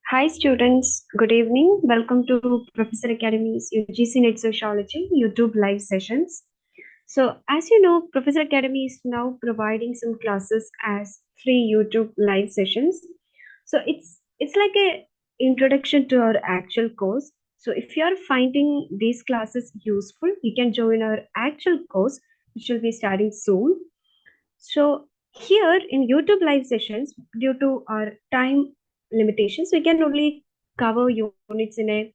Hi students, good evening. Welcome to Professor Academy's UGC Net Sociology YouTube live sessions. So as you know, Professor Academy is now providing some classes as free YouTube live sessions. So it's like a introduction to our actual course. So if you are finding these classes useful, you can join our actual course, which will be starting soon. So here in YouTube live sessions, due to our time limitations, we can only cover units in a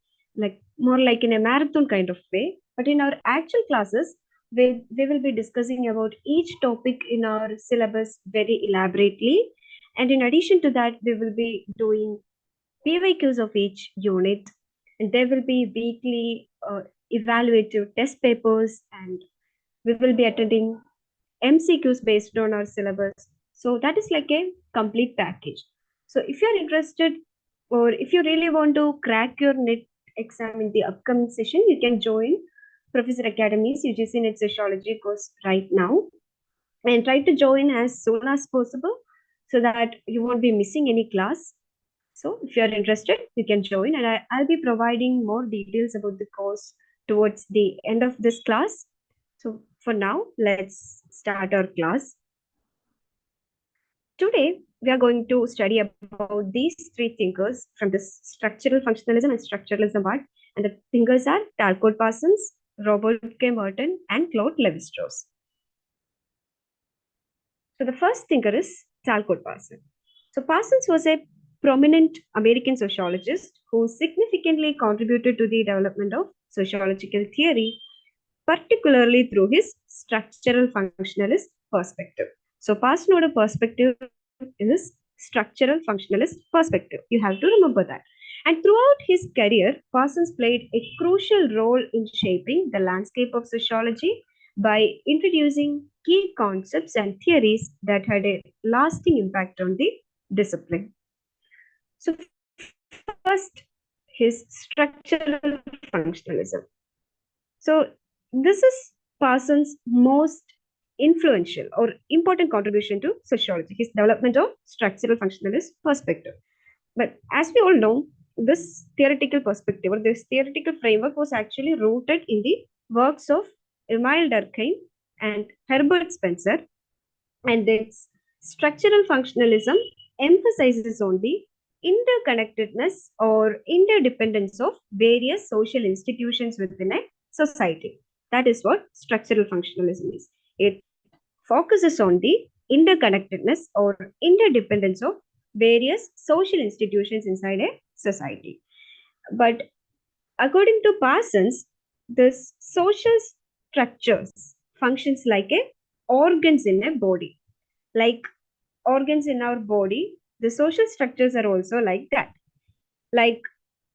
more like in a marathon kind of way. But in our actual classes, we will be discussing about each topic in our syllabus very elaborately. And in addition to that, we will be doing PYQs of each unit, and there will be weekly evaluative test papers, and we will be attending MCQs based on our syllabus. So that is like a complete package. So if you're interested or if you really want to crack your NET exam in the upcoming session, you can join Professor Academy's UGC NET Sociology course right now and try to join as soon as possible so that you won't be missing any class. So if you're interested, you can join and I'll be providing more details about the course towards the end of this class. So for now, let's start our class. Today, we are going to study about these three thinkers from the structural functionalism and structuralism part. And the thinkers are Talcott Parsons, Robert K. Merton, and Claude Levi-Strauss. So the first thinker is Talcott Parsons. So Parsons was a prominent American sociologist who significantly contributed to the development of sociological theory, particularly through his structural functionalist perspective. So Parsons' perspective is structural functionalist perspective. You have to remember that. And throughout his career, Parsons played a crucial role in shaping the landscape of sociology by introducing key concepts and theories that had a lasting impact on the discipline. So first, his structural functionalism. So this is Parsons' most influential or important contribution to sociology, his development of structural functionalist perspective. But as we all know, this theoretical perspective or this theoretical framework was actually rooted in the works of Emile Durkheim and Herbert Spencer, and its structural functionalism emphasizes on the interconnectedness or interdependence of various social institutions within a society. That is what structural functionalism is. It focuses on the interconnectedness or interdependence of various social institutions inside a society. But according to Parsons, this social structures functions like a organs in a body. Like organs in our body, the social structures are also like that. Like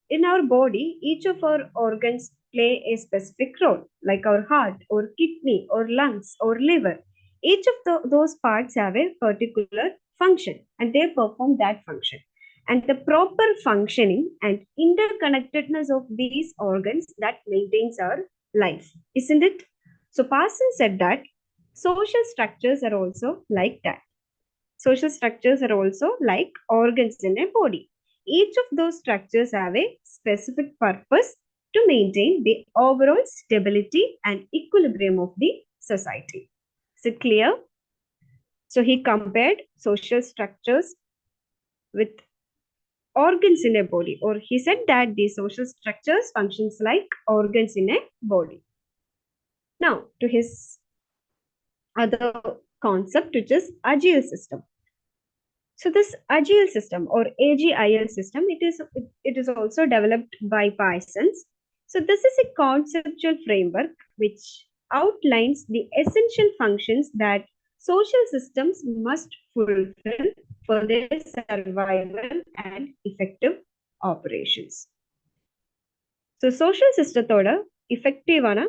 in our body, each of our organs play a specific role, like our heart or kidney or lungs or liver. Each of those parts have a particular function and they perform that function. And the proper functioning and interconnectedness of these organs that maintains our life, isn't it? So Parsons said that social structures are also like that. Social structures are also like organs in a body. Each of those structures have a specific purpose to maintain the overall stability and equilibrium of the society. Is it clear? So he compared social structures with organs in a body, or he said that the social structures functions like organs in a body. Now to his other concept, which is AGIL system. So this AGIL system or AGIL system, it is also developed by Parsons. So this is a conceptual framework which outlines the essential functions that social systems must fulfill for their survival and effective operations. So social systemோட effectiveான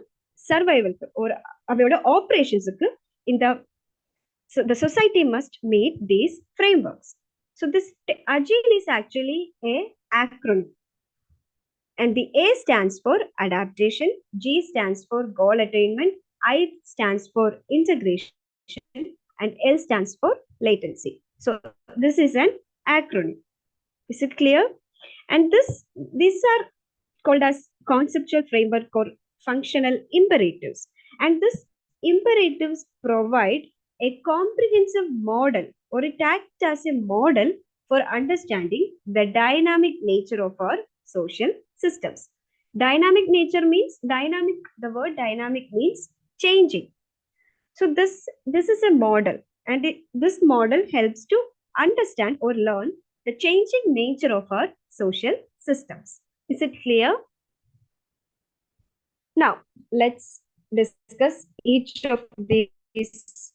survival or அவையோட operations-க்கு so the society must meet these frameworks. So this AGIL is actually a acronym. And the A stands for adaptation, G stands for goal attainment, I stands for integration, and L stands for latency. So this is an acronym. Is it clear? And these are called as conceptual framework or functional imperatives. And these imperatives provide a comprehensive model, or it acts as a model for understanding the dynamic nature of our social systems. Dynamic nature means dynamic, the word dynamic means changing. So this is a model, and this model helps to understand or learn the changing nature of our social systems. Is it clear? Now, let's discuss each of these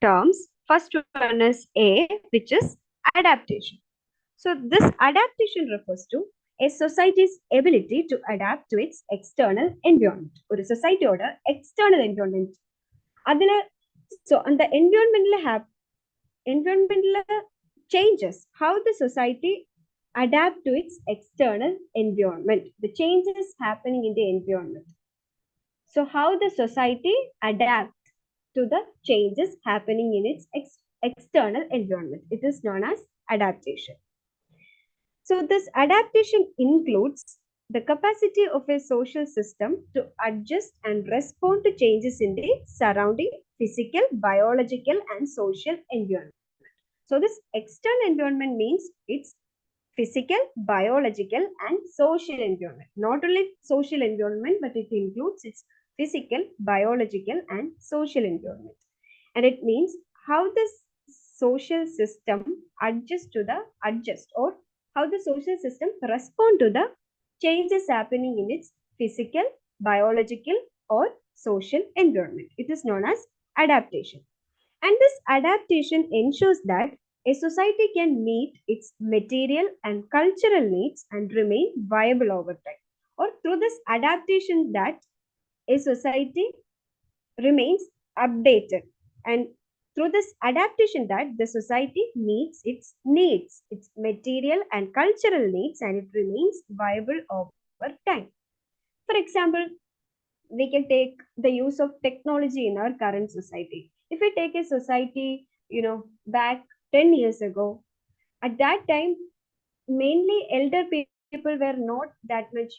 terms. First one is A, which is adaptation. So, this adaptation refers to a society's ability to adapt to its external environment. Or society order external environment. So, on the environmental changes, how the society adapt to its external environment, the changes happening in the environment. So, how the society adapt to the changes happening in its external environment. It is known as adaptation. So, this adaptation includes the capacity of a social system to adjust and respond to changes in the surrounding physical, biological, and social environment. So, this external environment means it's physical, biological, and social environment. Not only social environment, but it includes its physical, biological, and social environment. And it means how the social system adjust, or how the social system respond to the changes happening in its physical, biological, or social environment. It is known as adaptation. And this adaptation ensures that a society can meet its material and cultural needs and remain viable over time. Or through this adaptation, that a society remains updated, and through this adaptation that the society meets its needs, its material and cultural needs, and it remains viable over time. For example, we can take the use of technology in our current society. If we take a society, back 10 years ago, at that time, mainly elder people were not that much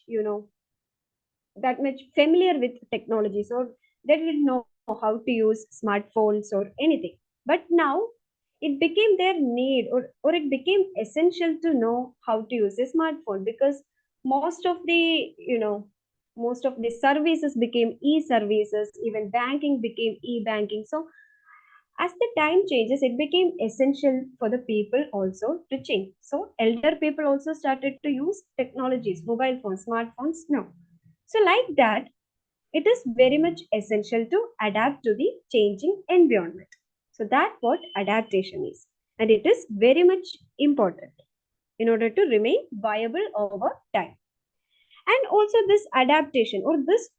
familiar with technology. So they didn't know how to use smartphones or anything. But now it became their need, or it became essential to know how to use a smartphone, because most of the, most of the services became e-services, even banking became e-banking. So as the time changes, it became essential for the people also to change. So elder people also started to use technologies, mobile phones, smartphones now. So like that, it is very much essential to adapt to the changing environment. So that's what adaptation is. And it is very much important in order to remain viable over time. And also this adaptation, or this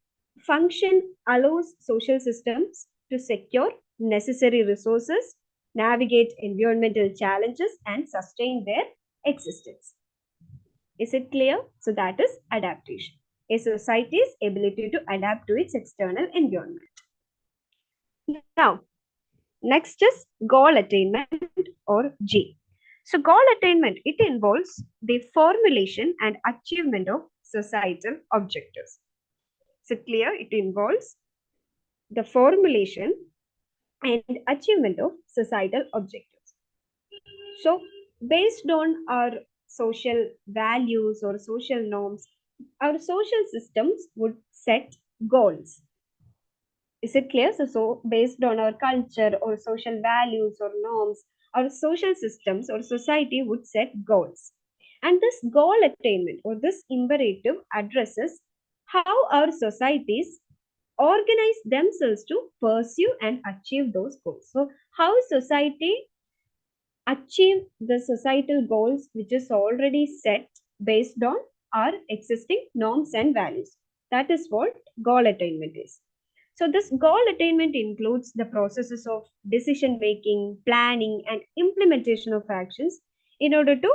function, allows social systems to secure necessary resources, navigate environmental challenges, and sustain their existence. Is it clear? So that is adaptation. A society's ability to adapt to its external environment. Now, next is goal attainment, or G. So goal attainment, it involves the formulation and achievement of societal objectives. So clear, it involves the formulation and achievement of societal objectives. So based on our social values or social norms, our social systems would set goals. Is it clear? So based on our culture or social values or norms, our social systems or society would set goals. And this goal attainment, or this imperative, addresses how our societies organize themselves to pursue and achieve those goals. So how society achieve the societal goals which is already set based on our existing norms and values. That is what goal attainment is. So this goal attainment includes the processes of decision making, planning, and implementation of actions in order to,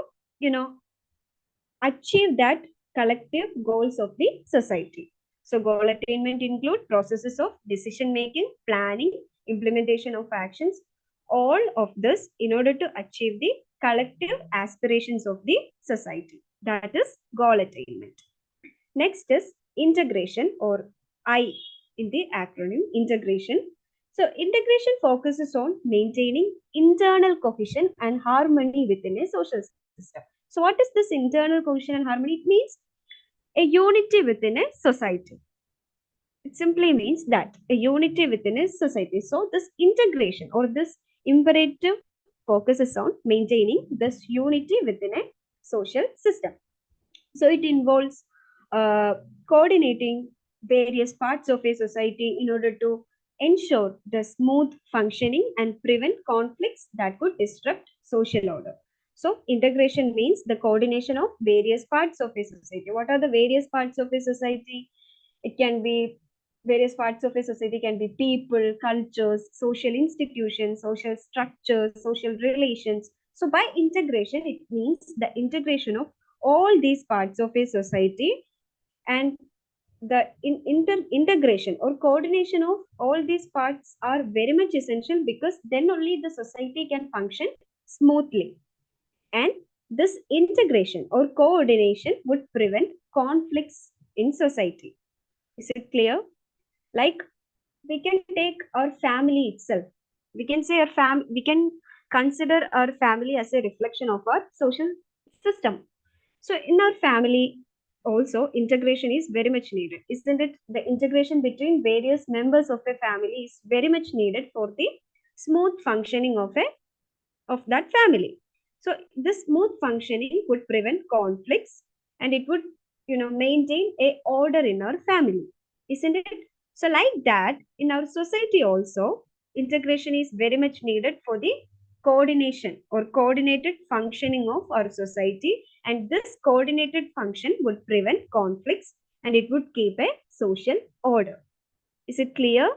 achieve that collective goals of the society. So goal attainment include processes of decision making, planning, implementation of actions, all of this in order to achieve the collective aspirations of the society. that is goal attainment. Next is integration, or I in the acronym integration. So integration focuses on maintaining internal cohesion and harmony within a social system. So what is this internal cohesion and harmony? It means a unity within a society. It simply means that a unity within a society. So this integration or this imperative focuses on maintaining this unity within a social system. So it involves uh, coordinating various parts of a society in order to ensure the smooth functioning and prevent conflicts that could disrupt social order. So integration means the coordination of various parts of a society. What are the various parts of a society? It can be various parts of a society, can be people, cultures, social institutions, social structures, social relations. So by integration, it means the integration of all these parts of a society, and the integration or coordination of all these parts are very much essential, because then only the society can function smoothly. And this integration or coordination would prevent conflicts in society. Is it clear? Like, we can take our family itself. We can say we can consider our family as a reflection of our social system. So in our family also, integration is very much needed, isn't it? The integration between various members of a family is very much needed for the smooth functioning of that family. So this smooth functioning would prevent conflicts, and it would, maintain a order in our family, isn't it? So like that, in our society also, integration is very much needed for the coordination or coordinated functioning of our society, and this coordinated function would prevent conflicts, and it would keep a social order. Is it clear?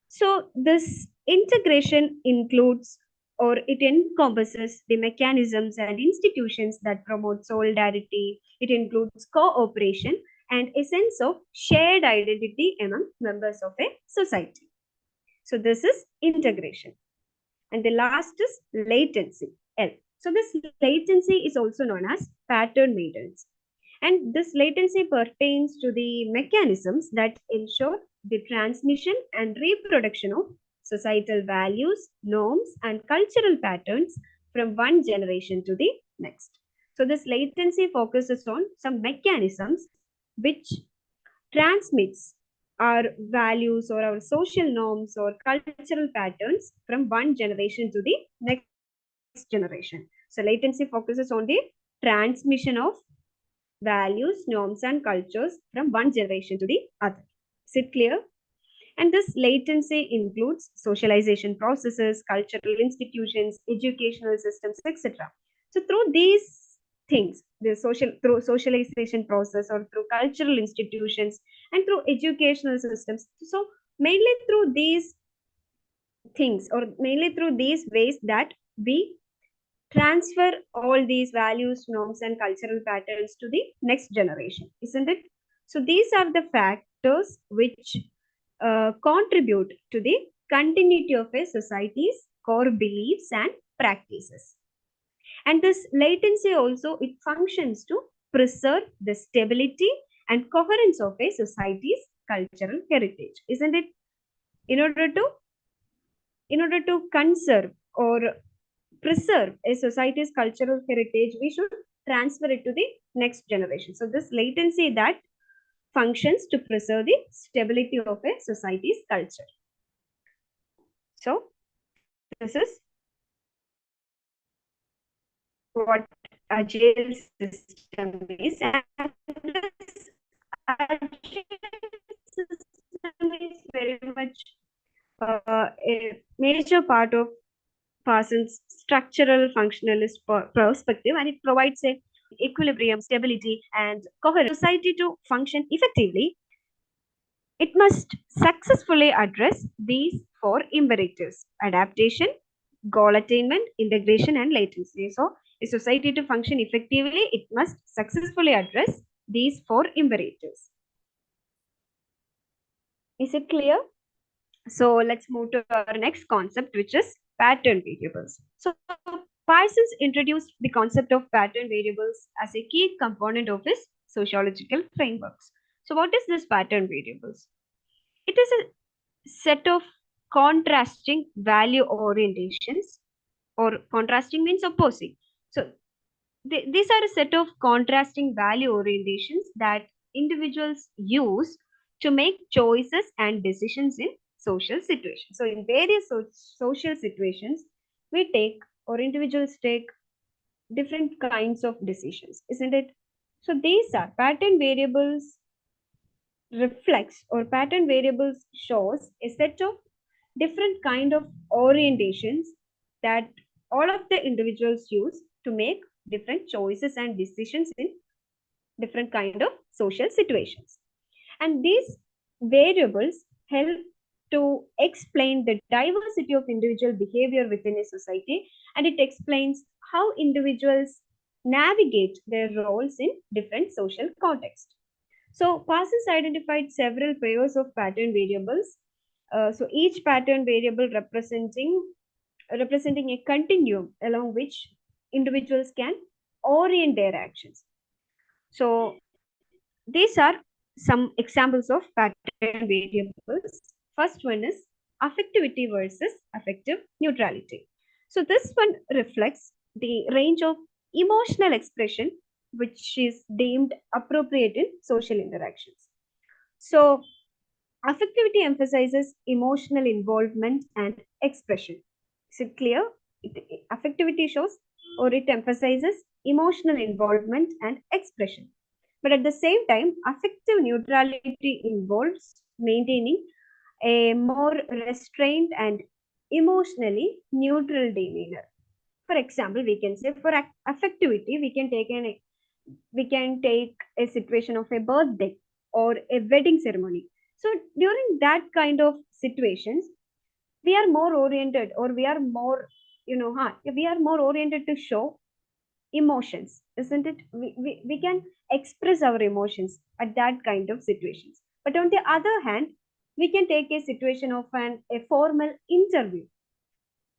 So this integration includes, or it encompasses, the mechanisms and institutions that promote solidarity. It includes cooperation and a sense of shared identity among members of a society. So this is integration. And the last is latency, L. So this latency is also known as pattern maintenance. And this latency pertains to the mechanisms that ensure the transmission and reproduction of societal values, norms, and cultural patterns from one generation to the next. So this latency focuses on some mechanisms which transmits our values or our social norms or cultural patterns from one generation to the next generation. So latency focuses on the transmission of values, norms, and cultures from one generation to the other. Is it clear? And this latency includes socialization processes, cultural institutions, educational systems, etc. So through these things, through socialization process or through cultural institutions and through educational systems, so mainly through these things, or mainly through these ways, that we transfer all these values, norms, and cultural patterns to the next generation, isn't it? So these are the factors which contribute to the continuity of a society's core beliefs and practices. And this latency also, it functions to preserve the stability and coherence of a society's cultural heritage, isn't it? In order to conserve or preserve a society's cultural heritage, we should transfer it to the next generation. So this latency that functions to preserve the stability of a society's culture. So this is what AGIL system is, and this AGIL system is very much a major part of Parsons' structural functionalist perspective, and it provides a equilibrium, stability, and coherence. Society to function effectively, it must successfully address these four imperatives: adaptation, goal attainment, integration, and latency. So, a society to function effectively, it must successfully address these four imperatives. Is it clear? So let's move to our next concept, which is pattern variables. So Parsons introduced the concept of pattern variables as a key component of his sociological frameworks. So, what is this pattern variables? It is a set of contrasting value orientations, or contrasting means opposing. So, these are a set of contrasting value orientations that individuals use to make choices and decisions in social situations. So, in various social situations, we take or individuals take different kinds of decisions, isn't it? So, these are pattern variables reflects or pattern variables shows a set of different kind of orientations that all of the individuals use to make different choices and decisions in different kind of social situations, and these variables help to explain the diversity of individual behavior within a society, and it explains how individuals navigate their roles in different social contexts. So Parsons identified several pairs of pattern variables. So each pattern variable representing a continuum along which individuals can orient their actions. So these are some examples of pattern variables. First one is affectivity versus affective neutrality. So this one reflects the range of emotional expression which is deemed appropriate in social interactions. So affectivity emphasizes emotional involvement and expression. Is it clear? Affectivity shows or it emphasizes emotional involvement and expression. But at the same time, affective neutrality involves maintaining a more restrained and emotionally neutral demeanor. For example, we can say for affectivity, we can take a situation of a birthday or a wedding ceremony. So during that kind of situations, we are more oriented or we are more, we are more oriented to show emotions, isn't it? We can express our emotions at that kind of situations. But on the other hand, we can take a situation of a formal interview.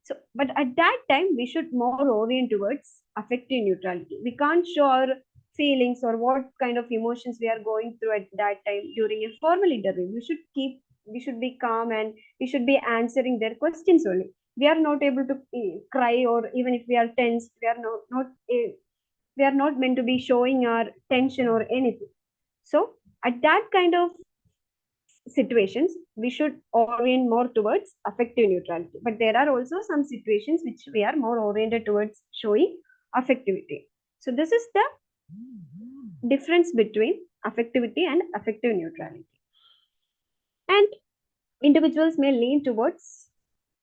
So, but at that time, we should more orient towards affective neutrality. We can't show our feelings or what kind of emotions we are going through at that time during a formal interview. We should be calm and we should be answering their questions only. We are not able to cry, or even if we are tense, we are not meant to be showing our tension or anything. So, at that kind of situations, we should orient more towards affective neutrality. But there are also some situations which we are more oriented towards showing affectivity. So this is the difference between affectivity and affective neutrality. And individuals may lean towards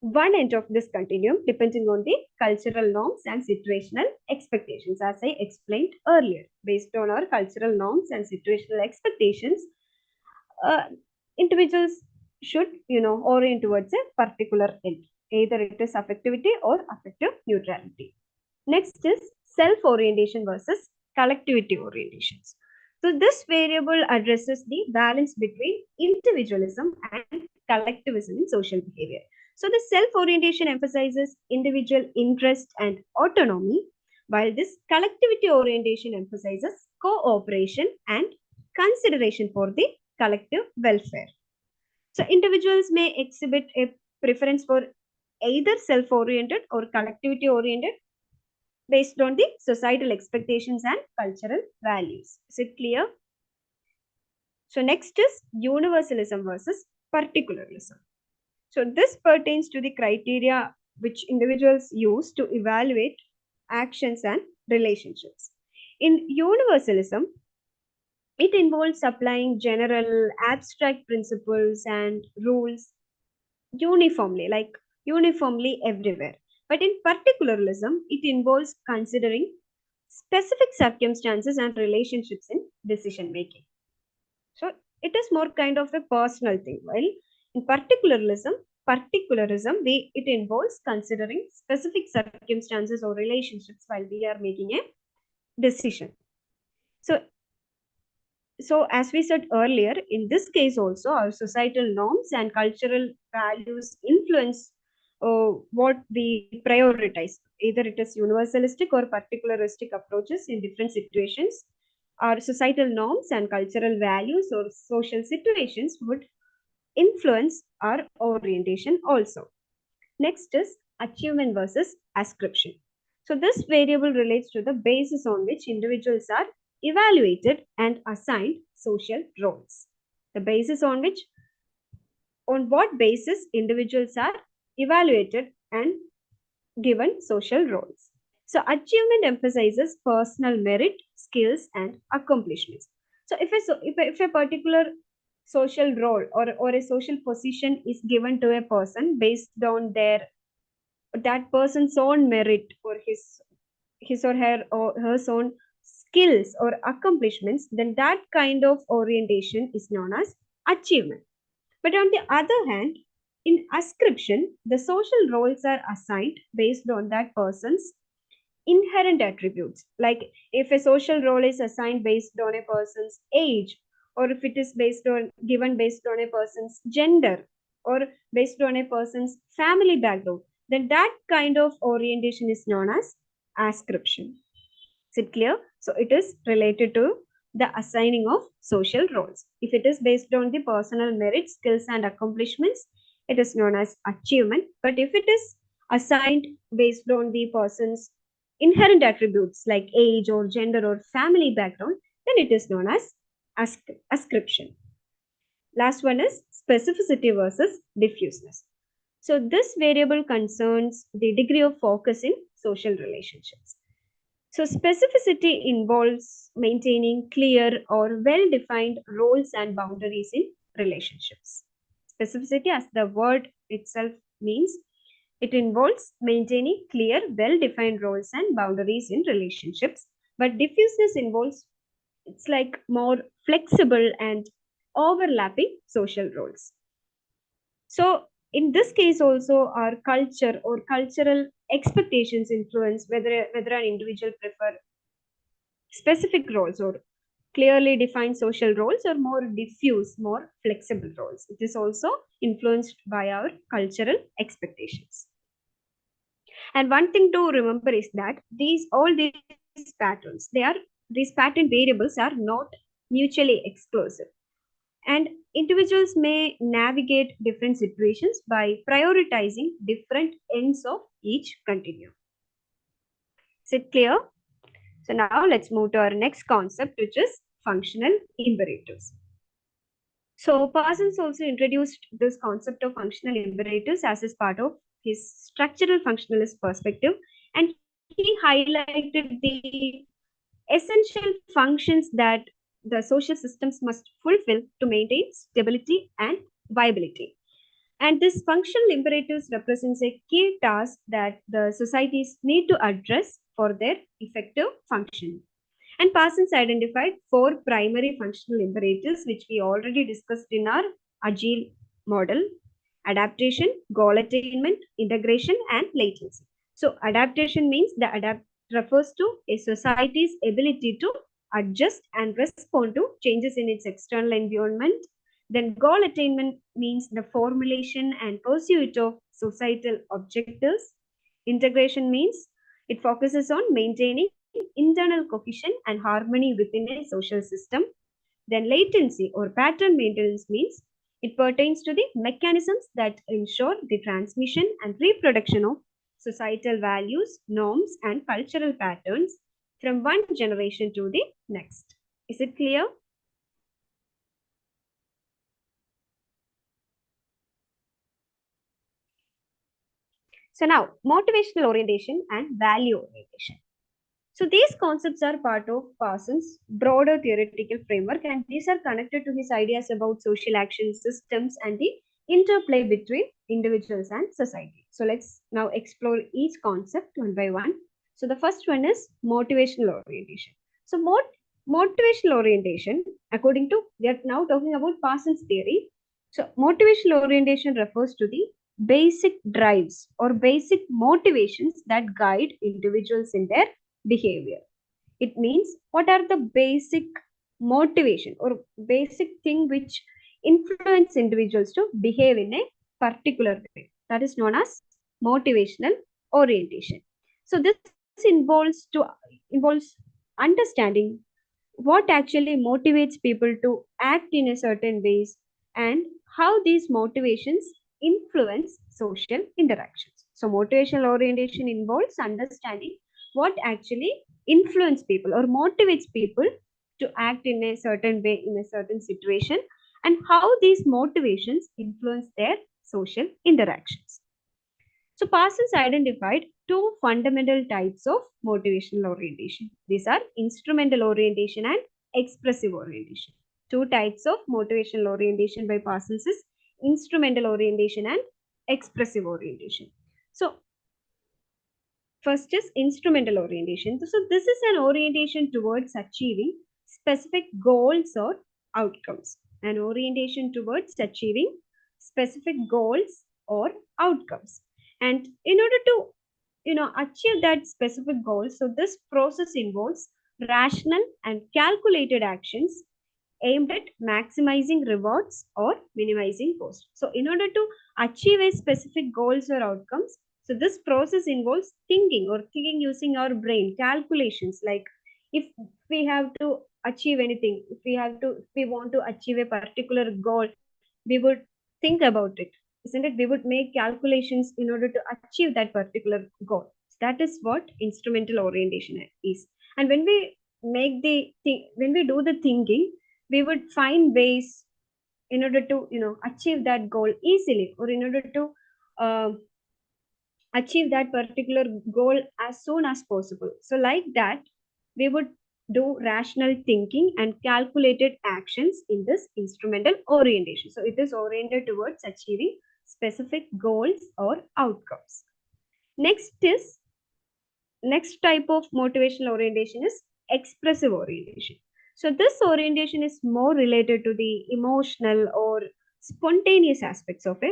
one end of this continuum depending on the cultural norms and situational expectations, as I explained earlier. Based on our cultural norms and situational expectations, uh, individuals should orient towards a particular end, either it is affectivity or affective neutrality. Next is self orientation versus collectivity orientations. So this variable addresses the balance between individualism and collectivism in social behavior. So the self orientation emphasizes individual interest and autonomy, while this collectivity orientation emphasizes cooperation and consideration for the collective welfare. So individuals may exhibit a preference for either self-oriented or collectivity-oriented based on the societal expectations and cultural values. Is it clear? So next is universalism versus particularism. So this pertains to the criteria which individuals use to evaluate actions and relationships. In universalism, it involves applying general abstract principles and rules uniformly everywhere. But in particularism, it involves considering specific circumstances and relationships in decision making. So it is more kind of a personal thing. While in particularism, it involves considering specific circumstances or relationships while we are making a decision. So as we said earlier, in this case also, our societal norms and cultural values influence what we prioritize. Either it is universalistic or particularistic approaches in different situations. Our societal norms and cultural values or social situations would influence our orientation also. Next is achievement versus ascription. So this variable relates to the basis on which individuals are evaluated and assigned social roles. The basis on what basis individuals are evaluated and given social roles. So achievement emphasizes personal merit, skills, and accomplishments. So if a particular social role or a social position is given to a person based on that person's own merit or his or her own skills or accomplishments, then that kind of orientation is known as achievement. But on the other hand, in ascription, the social roles are assigned based on that person's inherent attributes. Like if a social role is assigned based on a person's age, or if it is based on given based on a person's gender, or based on a person's family background, then that kind of orientation is known as ascription. Is it clear? So it is related to the assigning of social roles. If it is based on the personal merit, skills, and accomplishments, it is known as achievement. But if it is assigned based on the person's inherent attributes like age or gender or family background, then it is known as ascription. Last one is specificity versus diffuseness. So this variable concerns the degree of focus in social relationships. So, specificity involves maintaining clear or well defined roles and boundaries in relationships. Specificity, as the word itself means, it involves maintaining clear, well defined roles and boundaries in relationships. But diffuseness involves, it's like more flexible and overlapping social roles. So, in this case, also our culture or cultural expectations influence whether an individual prefer specific roles or clearly defined social roles or more diffuse, more flexible roles. It is also influenced by our cultural expectations. And one thing to remember is that these patterns, these pattern variables are not mutually exclusive. And individuals may navigate different situations by prioritizing different ends of each continuum. Is it clear? So now let's move to our next concept, which is functional imperatives. So Parsons also introduced this concept of functional imperatives as part of his structural functionalist perspective, and he highlighted the essential functions that the social systems must fulfill to maintain stability and viability. And this functional imperatives represents a key task that the societies need to address for their effective functioning. And Parsons identified four primary functional imperatives, which we already discussed in our AGIL model: adaptation, goal attainment, integration, and latency. So, adaptation means the adapt refers to a society's ability to adjust and respond to changes in its external environment. Then, goal attainment means the formulation and pursuit of societal objectives. Integration means it focuses on maintaining internal cohesion and harmony within a social system. Then latency or pattern maintenance means it pertains to the mechanisms that ensure the transmission and reproduction of societal values, norms, and cultural patterns from one generation to the next. Is it clear? So now, motivational orientation and value orientation. So these concepts are part of Parsons' broader theoretical framework, and these are connected to his ideas about social action systems and the interplay between individuals and society. So let's now explore each concept one by one. So the first one is motivational orientation. So motivational orientation, according to, we are now talking about Parsons' theory. So motivational orientation refers to the basic drives or basic motivations that guide individuals in their behavior. It means what are the basic motivation or basic thing which influence individuals to behave in a particular way. That is known as motivational orientation. So this involves understanding what actually motivates people to act in a certain ways and how these motivations influence social interactions. So motivational orientation involves understanding what actually influence people or motivates people to act in a certain way in a certain situation and how these motivations influence their social interactions. So Parsons identified two fundamental types of motivational orientation. These are instrumental orientation and expressive orientation. Two types of motivational orientation by Parsons is instrumental orientation and expressive orientation. So first is instrumental orientation. So this is an orientation towards achieving specific goals or outcomes. An orientation towards achieving specific goals or outcomes. And in order to achieve that specific goal, so this process involves rational and calculated actions aimed at maximizing rewards or minimizing cost. So in order to achieve a specific goals or outcomes, so this process involves thinking using our brain, calculations like if we have to achieve anything, if we want to achieve a particular goal, we would think about it, isn't it? We would make calculations in order to achieve that particular goal. That is what instrumental orientation is. And when we when we do the thinking, we would find ways in order to achieve that goal easily, or in order to uh, achieve that particular goal as soon as possible. So like that, we would do rational thinking and calculated actions in this instrumental orientation. So it is oriented towards achieving specific goals or outcomes. Next type of motivational orientation is expressive orientation. So this orientation is more related to the emotional or spontaneous aspects of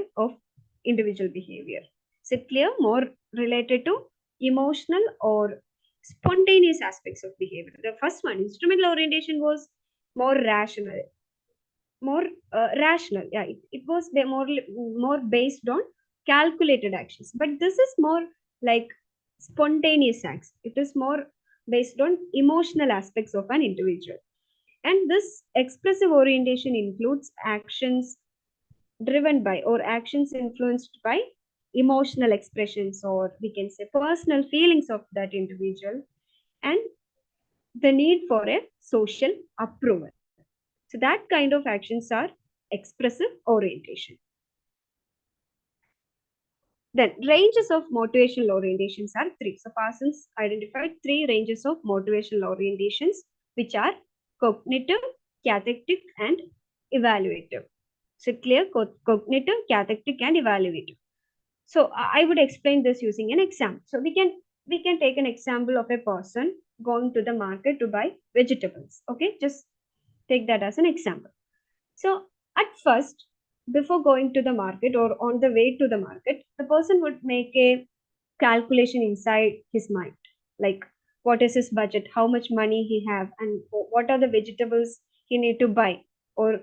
individual behavior. Is it clear? More related to emotional or spontaneous aspects of behavior. The first one, instrumental orientation, was more rational. More rational. Yeah, it was more based on calculated actions. But this is more like spontaneous acts. It is more based on emotional aspects of an individual. And this expressive orientation includes actions driven by or actions influenced by emotional expressions, or we can say personal feelings of that individual, and the need for a social approval. So that kind of actions are expressive orientation. Then ranges of motivational orientations are three. So Parsons identified three ranges of motivational orientations, which are cognitive, cathartic, and evaluative. So clear, cognitive, cathartic, and evaluative. So I would explain this using an example. So we can take an example of a person going to the market to buy vegetables. Okay, just take that as an example. So at first, before going to the market or on the way to the market, the person would make a calculation inside his mind, like what is his budget, how much money he have, and what are the vegetables he need to buy, or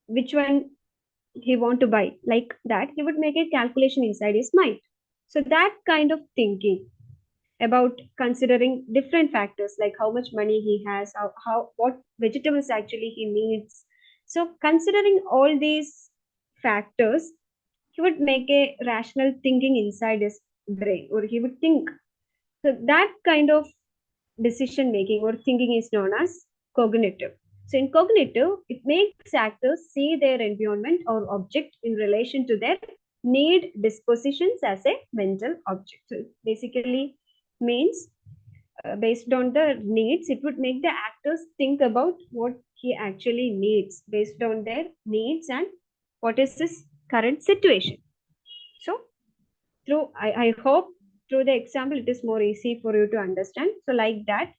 which one he want to buy. Like that, he would make a calculation inside his mind. So that kind of thinking about considering different factors like how much money he has, how what vegetables actually he needs. So considering all these factors, he would make a rational thinking inside his brain, or he would think. So that kind of decision making or thinking is known as cognitive. So in cognitive, it makes actors see their environment or object in relation to their need dispositions as a mental object. So it basically means based on the needs, it would make the actors think about what he actually needs based on their needs and what is his current situation. So I hope through the example it is more easy for you to understand. So like that,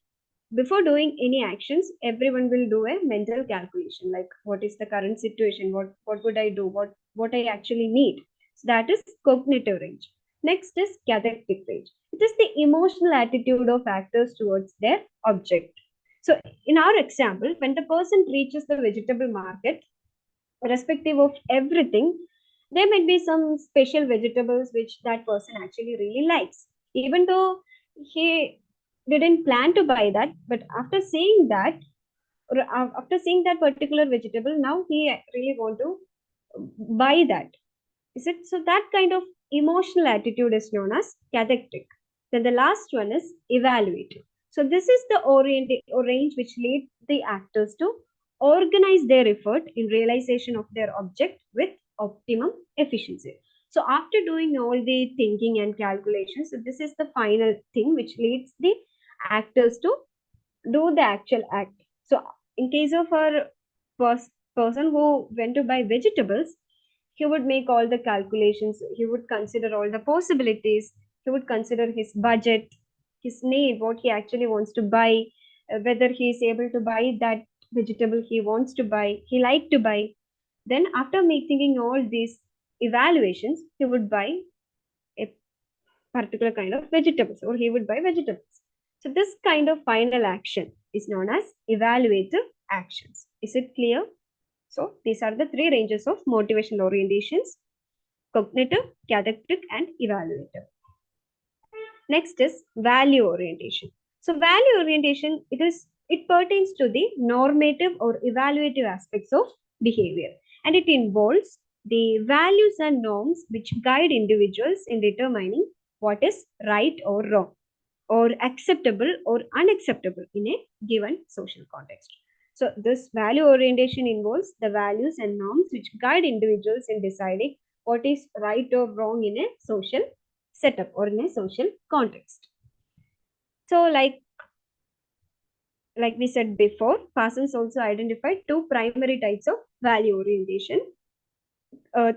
before doing any actions, everyone will do a mental calculation, like what is the current situation, what would I do, what I actually need. So that is cognitive range. Next is cathartic range. It is the emotional attitude of actors towards their object. So in our example, when the person reaches the vegetable market, irrespective of everything, There might be some special vegetables which that person actually really likes, even though he didn't plan to buy that, but after seeing that, or after seeing that particular vegetable, now he really want to buy that. Is it so? That kind of emotional attitude is known as cathartic. Then the last one is evaluative. So this is the range which leads the actors to organize their effort in realization of their object with optimum efficiency. So after doing all the thinking and calculations, so this is the final thing which leads the actors to do the actual act. So in case of a person who went to buy vegetables, he would make all the calculations, he would consider all the possibilities, he would consider his budget, his need, what he actually wants to buy, whether he is able to buy that vegetable he wants to buy, he like to buy. Then after making all these evaluations, he would buy a particular kind of vegetables, or he would buy vegetables. So this kind of final action is known as evaluative actions. Is it clear? So these are the three ranges of motivational orientations: cognitive, cathartic, and evaluative. Next is value orientation. So value orientation, it pertains to the normative or evaluative aspects of behavior, and it involves the values and norms which guide individuals in determining what is right or wrong, or acceptable or unacceptable in a given social context. So, this value orientation involves the values and norms which guide individuals in deciding what is right or wrong in a social setup or in a social context. So, like we said before, Parsons also identified two primary types of value orientation: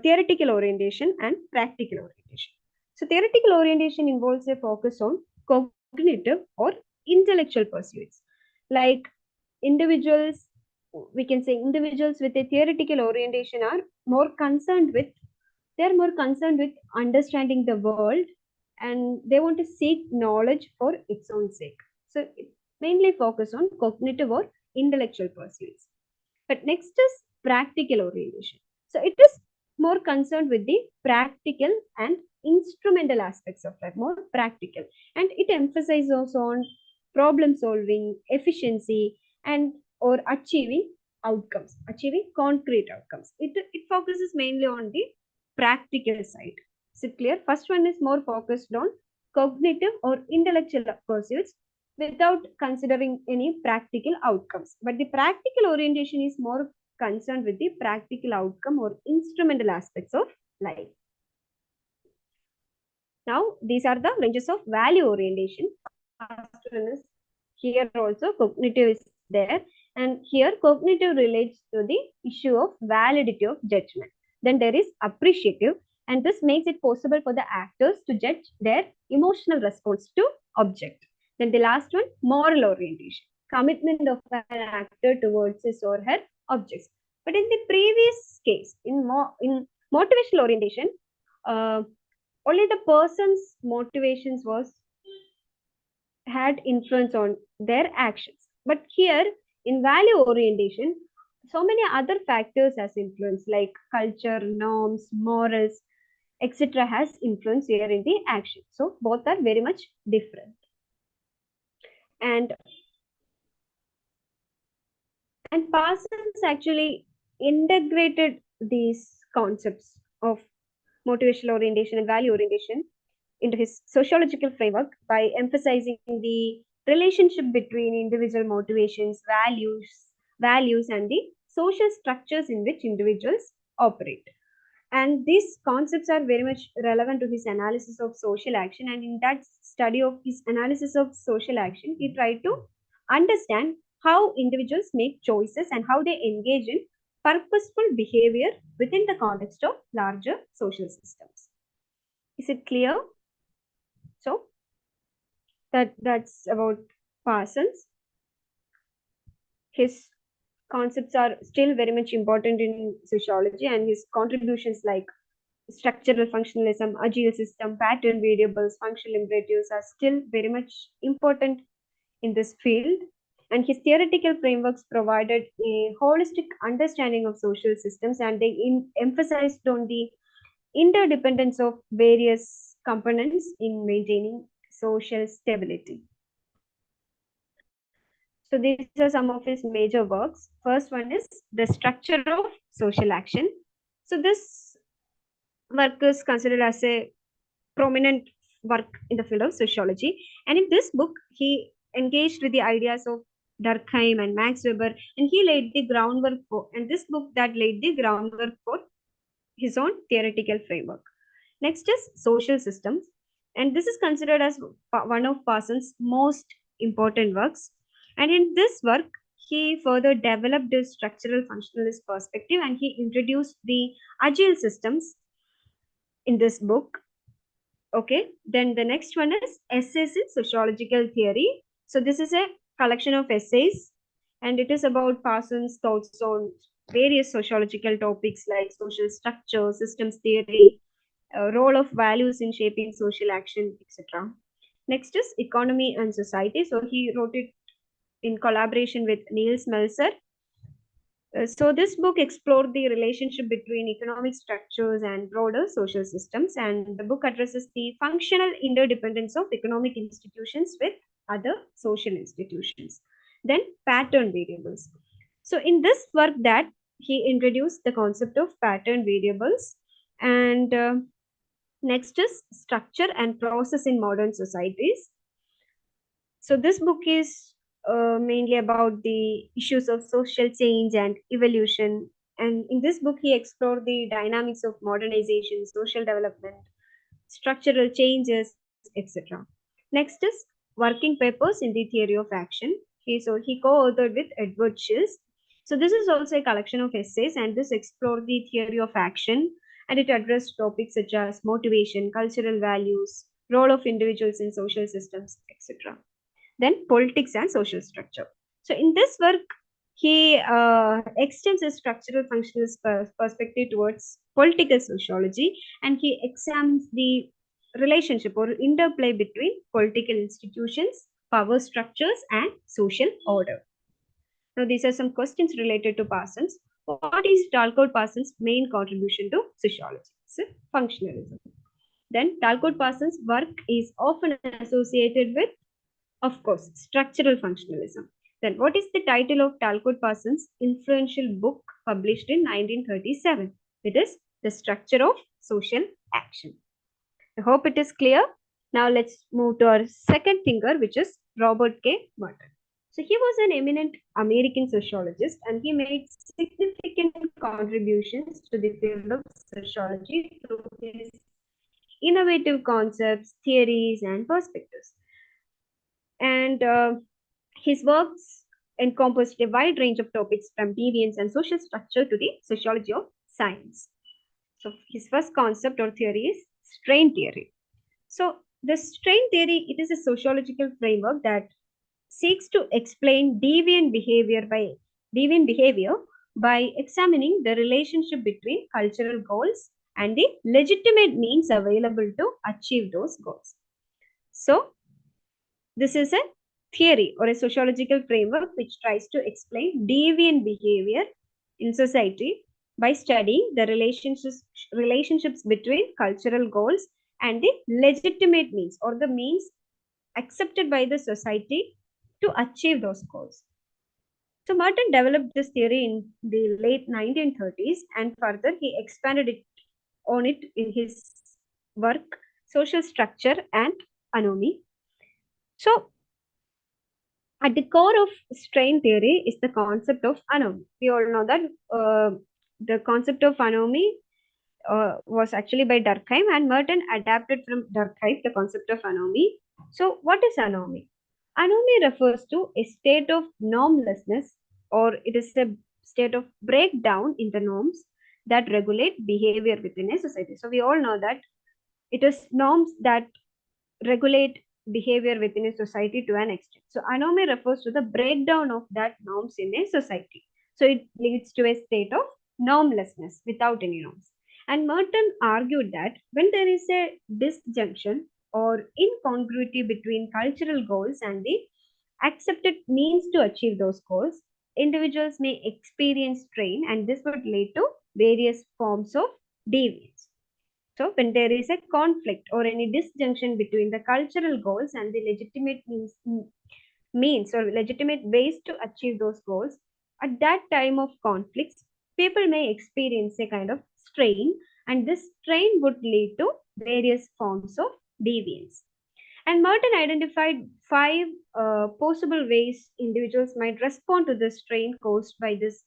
theoretical orientation and practical orientation. So, theoretical orientation involves a focus on cognitive or intellectual pursuits. Like individuals, we can say individuals with a theoretical orientation are more concerned with, they're more concerned with understanding the world, and they want to seek knowledge for its own sake. So, it mainly focus on cognitive or intellectual pursuits. But next is practical orientation. So it is more concerned with the practical and instrumental aspects of life, more practical. And it emphasizes on problem solving, efficiency, and or achieving concrete outcomes. It focuses mainly on the practical side. Is it clear? First one is more focused on cognitive or intellectual pursuits without considering any practical outcomes. But the practical orientation is more concerned with the practical outcome or instrumental aspects of life. Now, these are the ranges of value orientation. First one is here also cognitive is there, and here cognitive relates to the issue of validity of judgment. Then there is appreciative, and this makes it possible for the actors to judge their emotional response to object. Then the last one, moral orientation, commitment of an actor towards his or her objects. But in the previous case, in motivational orientation, uh, only the person's motivations was had influence on their actions. But here in value orientation, so many other factors has influence, like culture, norms, morals, etc. has influence here in the action. So both are very much different. And Parsons actually integrated these concepts of motivational orientation and value orientation into his sociological framework by emphasizing the relationship between individual motivations, values, and the social structures in which individuals operate. And these concepts are very much relevant to his analysis of social action. And in that study of his analysis of social action, he tried to understand how individuals make choices and how they engage in purposeful behavior within the context of larger social systems. Is it clear? So that's about Parsons. His concepts are still very much important in sociology, and his contributions like structural functionalism, AGIL system, pattern variables, functional imperatives are still very much important in this field. And his theoretical frameworks provided a holistic understanding of social systems, and they emphasized on the interdependence of various components in maintaining social stability. So these are some of his major works. First one is The Structure of Social Action. So this work is considered as a prominent work in the field of sociology. And in this book, he engaged with the ideas of Durkheim and Max Weber, and he laid the groundwork for, and this book that laid the groundwork for his own theoretical framework. Next is social systems, and this is considered as one of Parsons' most important works. And in this work, he further developed his structural functionalist perspective and he introduced the AGIL systems in this book. Okay, then the next one is Essays in Sociological Theory. So this is a collection of essays and it is about Parsons' thoughts on various sociological topics like social structure, systems theory, role of values in shaping social action, etc. Next is Economy and Society. So he wrote it in collaboration with Niels Melzer. So this book explored the relationship between economic structures and broader social systems, and the book addresses the functional interdependence of economic institutions with other social institutions. Then pattern variables. So in this work that he introduced the concept of pattern variables, and next is structure and process in modern societies. So this book is mainly about the issues of social change and evolution. And in this book, he explored the dynamics of modernization, social development, structural changes, etc. Next is working papers in the theory of action. He co-authored with Edward Chills. So this is also a collection of essays, and this explored the theory of action, and it addressed topics such as motivation, cultural values, role of individuals in social systems, etc. Then politics and social structure. So in this work, he extends his structural functionalist perspective towards political sociology, and he examines the relationship or interplay between political institutions, power structures, and social order. Now, these are some questions related to Parsons. What is Talcott Parsons' main contribution to sociology? So, functionalism. Then, Talcott Parsons' work is often associated with, of course, structural functionalism. Then, what is the title of Talcott Parsons' influential book published in 1937? It is The Structure of Social Action. I hope it is clear. Now, let's move to our second thinker, which is Robert K. Merton. So, he was an eminent American sociologist and he made significant contributions to the field of sociology through his innovative concepts, theories, and perspectives. And his works encompassed a wide range of topics from deviance and social structure to the sociology of science. So his first concept or theory is strain theory. So the strain theory, it is a sociological framework that seeks to explain deviant behavior by examining the relationship between cultural goals and the legitimate means available to achieve those goals. So this is a theory or a sociological framework which tries to explain deviant behavior in society by studying the relationships between cultural goals and the legitimate means or the means accepted by the society to achieve those goals. So Merton developed this theory in the late 1930s and further he expanded on it in his work Social Structure and Anomy. So at the core of strain theory is the concept of anomy. We all know that the concept of anomy was actually by Durkheim, and Merton adapted from Durkheim the concept of anomy. So, what is anomy? Anomy refers to a state of normlessness, or it is a state of breakdown in the norms that regulate behavior within a society. So, we all know that it is norms that regulate behavior within a society to an extent. So anomy refers to the breakdown of that norms in a society. So it leads to a state of normlessness without any norms. And Merton argued that when there is a disjunction or incongruity between cultural goals and the accepted means to achieve those goals, individuals may experience strain and this would lead to various forms of deviance. So when there is a conflict or any disjunction between the cultural goals and the legitimate means or legitimate ways to achieve those goals, at that time of conflicts, people may experience a kind of strain, and this strain would lead to various forms of deviance. And Merton identified five possible ways individuals might respond to the strain caused by this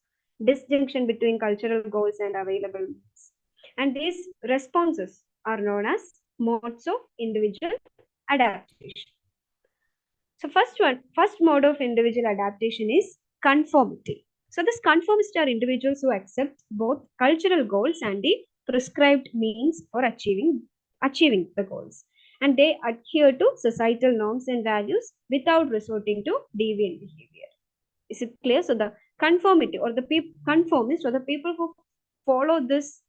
disjunction between cultural goals and available means. And these responses are known as modes of individual adaptation. So first mode of individual adaptation is conformity. So this conformists are individuals who accept both cultural goals and the prescribed means for achieving the goals. And they adhere to societal norms and values without resorting to deviant behavior. Is it clear? So the conformity or the conformists or the people who follow this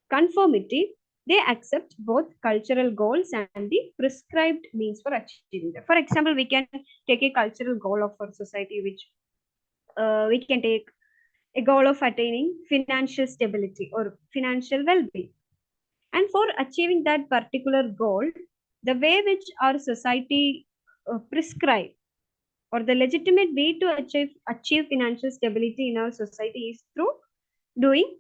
conformity, they accept both cultural goals and the prescribed means for achieving them. For example, we can take a cultural goal of our society, which we can take a goal of attaining financial stability or financial well-being. And for achieving that particular goal, the way which our society prescribe or the legitimate way to achieve financial stability in our society is through doing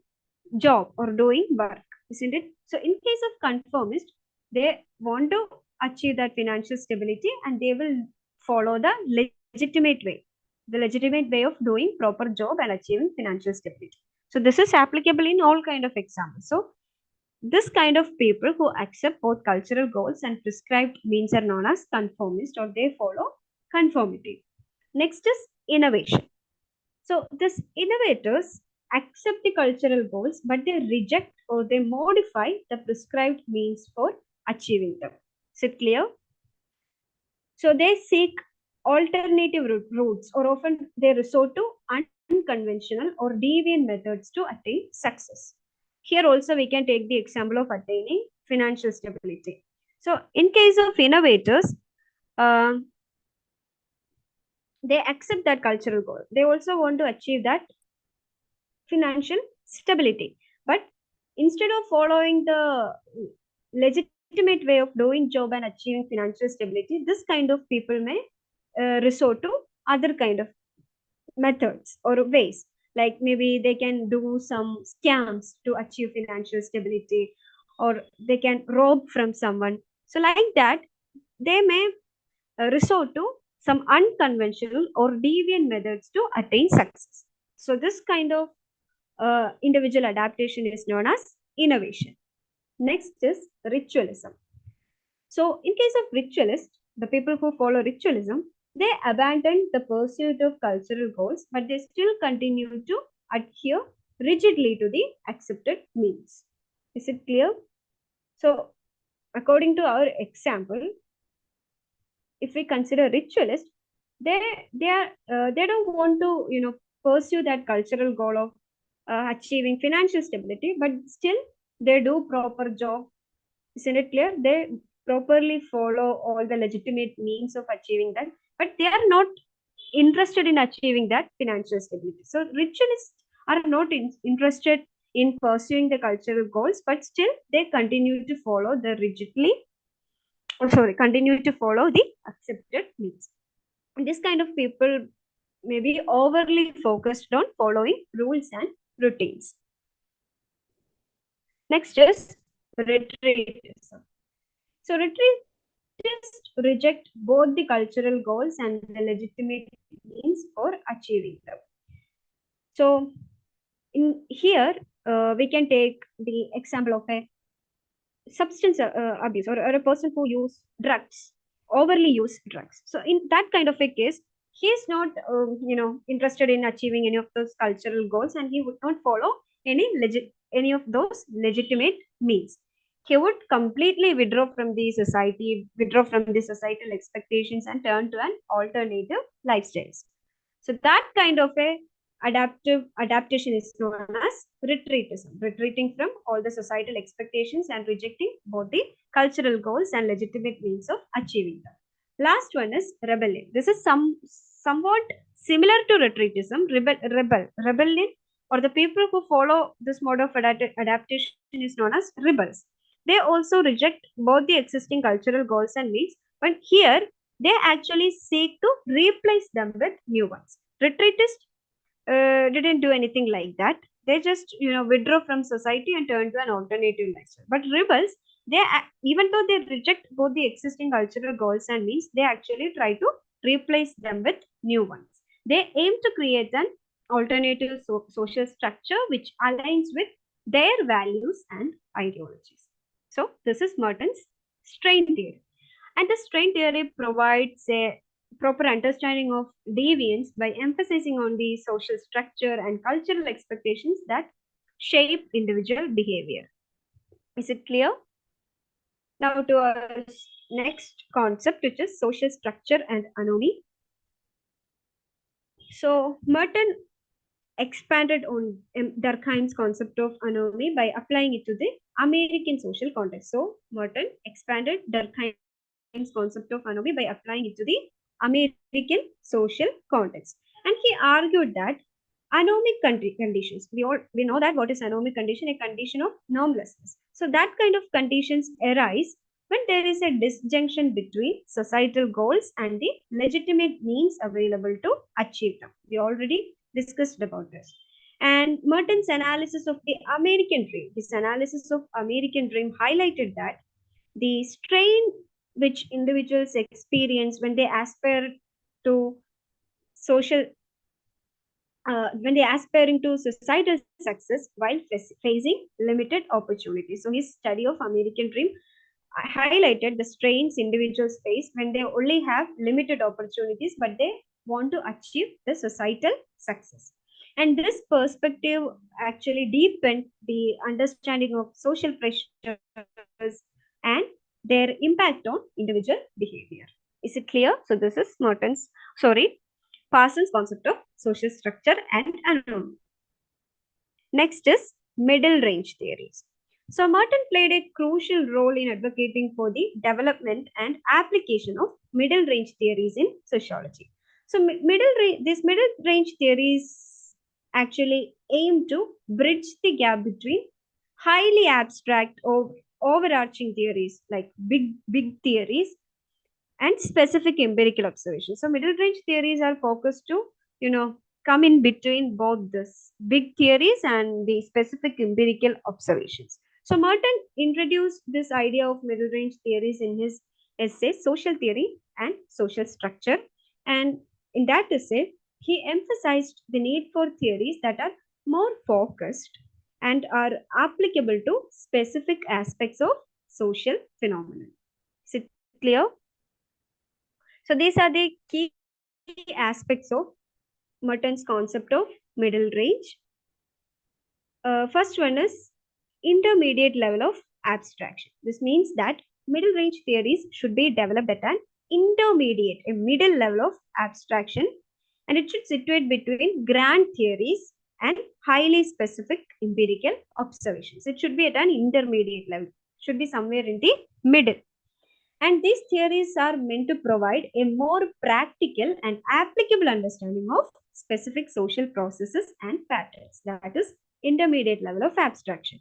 job or doing work, isn't it? So in case of conformist, they want to achieve that financial stability and they will follow the legitimate way, the legitimate way of doing proper job and achieving financial stability. So this is applicable in all kind of examples. So this kind of people who accept both cultural goals and prescribed means are known as conformist, or they follow conformity. Next is innovation. So these innovators accept the cultural goals, but they reject or they modify the prescribed means for achieving them. Is it clear? So they seek alternative routes, or often they resort to unconventional or deviant methods to attain success. Here also we can take the example of attaining financial stability. So in case of innovators, uh, they accept that cultural goal. They also want to achieve that financial stability. But instead of following the legitimate way of doing job and achieving financial stability, this kind of people may resort to other kind of methods or ways. Like maybe they can do some scams to achieve financial stability, or they can rob from someone. So like that, they may resort to some unconventional or deviant methods to attain success. So this kind of individual adaptation is known as innovation. Next is ritualism. So, in case of ritualists, the people who follow ritualism, they abandon the pursuit of cultural goals, but they still continue to adhere rigidly to the accepted means. Is it clear? So, according to our example, if we consider ritualists, they they don't want to pursue that cultural goal of achieving financial stability, but still they do proper job. Isn't it clear? They properly follow all the legitimate means of achieving that, but they are not interested in achieving that financial stability. So ritualists are not interested in pursuing the cultural goals, but still they continue to follow the rigidly, or sorry, continue to follow the accepted means. And this kind of people may be overly focused on following rules and routines. Next is retreatism. So retreatists reject both the cultural goals and the legitimate means for achieving them. So in here, we can take the example of a substance abuse, or a person who use drugs, overly use drugs. So in that kind of a case, he is not interested in achieving any of those cultural goals, and he would not follow any of those legitimate means. He would completely withdraw from the society, withdraw from the societal expectations, and turn to an alternative lifestyles. So that kind of a adaptation is known as retreatism, retreating from all the societal expectations and rejecting both the cultural goals and legitimate means of achieving them. Last one is rebellion. This is somewhat similar to retreatism. Rebellion, or the people who follow this mode of adaptation is known as rebels. they also reject both the existing cultural goals and needs, but here they actually seek to replace them with new ones. Retreatists didn't do anything like that. They just withdraw from society and turn to an alternative lifestyle. But rebels, even though they reject both the existing cultural goals and means, they actually try to replace them with new ones. They aim to create an alternative social structure which aligns with their values and ideologies. So this is Merton's strain theory. And the strain theory provides a proper understanding of deviance by emphasizing on the social structure and cultural expectations that shape individual behavior. Is it clear? Now to our next concept, which is social structure and anomy. So Merton expanded on Durkheim's concept of anomy by applying it to the American social context. So Merton expanded Durkheim's concept of anomy by applying it to the American social context. And he argued that anomic conditions, we know that what is anomic condition, a condition of normlessness. So that kind of conditions arise when there is a disjunction between societal goals and the legitimate means available to achieve them. We already discussed about this. And Merton's analysis of the American dream, his analysis of American dream highlighted that the strain which individuals experience when they aspire to social when they aspiring to societal success while facing limited opportunities. So his study of American dream highlighted the strains individuals face when they only have limited opportunities, but they want to achieve the societal success. And this perspective actually deepened the understanding of social pressures and their impact on individual behavior. Is it clear? So this is Parsons' concept of social structure and anomaly. Next is middle range theories. So Merton played a crucial role in advocating for the development and application of middle range theories in sociology. So these middle range theories actually aim to bridge the gap between highly abstract or overarching theories like big theories and specific empirical observations. So middle range theories are focused to, come in between both this big theories and the specific empirical observations. So Merton introduced this idea of middle range theories in his essay Social Theory and Social Structure. And in that essay, he emphasized the need for theories that are more focused and are applicable to specific aspects of social phenomena. Is it clear? So these are the key aspects of Merton's concept of middle range. First one is intermediate level of abstraction. This means that middle range theories should be developed at an a middle level of abstraction, and it should situate between grand theories and highly specific empirical observations. It should be at an intermediate level, should be somewhere in the middle. And these theories are meant to provide a more practical and applicable understanding of specific social processes and patterns. That is intermediate level of abstraction.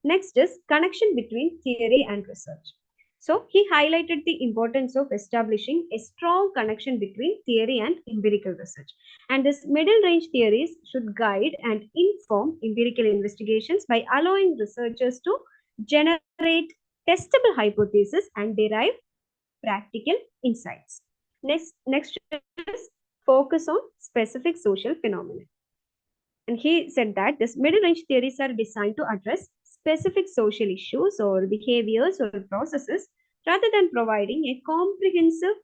Next is connection between theory and research. So he highlighted the importance of establishing a strong connection between theory and empirical research. And this middle range theories should guide and inform empirical investigations by allowing researchers to generate testable hypotheses and derive practical insights. Next is focus on specific social phenomena. And he said that this middle range theories are designed to address specific social issues or behaviors or processes rather than providing a comprehensive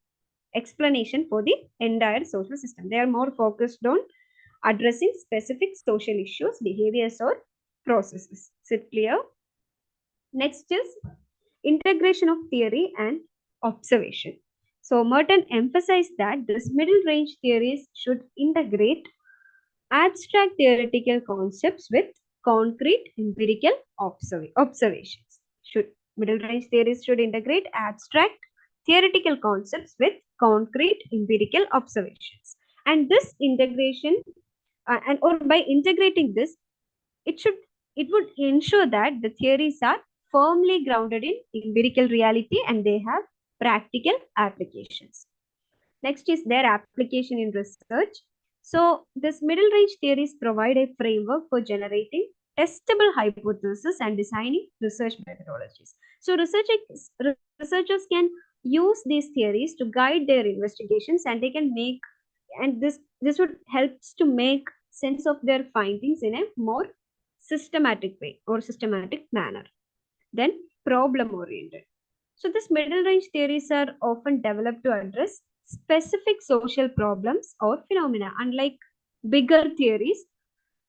explanation for the entire social system. They are more focused on addressing specific social issues, behaviors, or processes. Is it clear? Next is integration of theory and observation. So Merton emphasized that this middle range theories should integrate abstract theoretical concepts with concrete empirical observations. Middle range theories should integrate abstract theoretical concepts with concrete empirical observations. And this integration, or by integrating this, it would ensure that the theories are firmly grounded in empirical reality and they have practical applications. Next is their application in research. So, this middle range theories provide a framework for generating testable hypotheses and designing research methodologies. So, researchers can use these theories to guide their investigations and they can make, and this would helps to make sense of their findings in a more systematic way or systematic manner. Then, problem oriented. So, these middle range theories are often developed to address specific social problems or phenomena. Unlike bigger theories,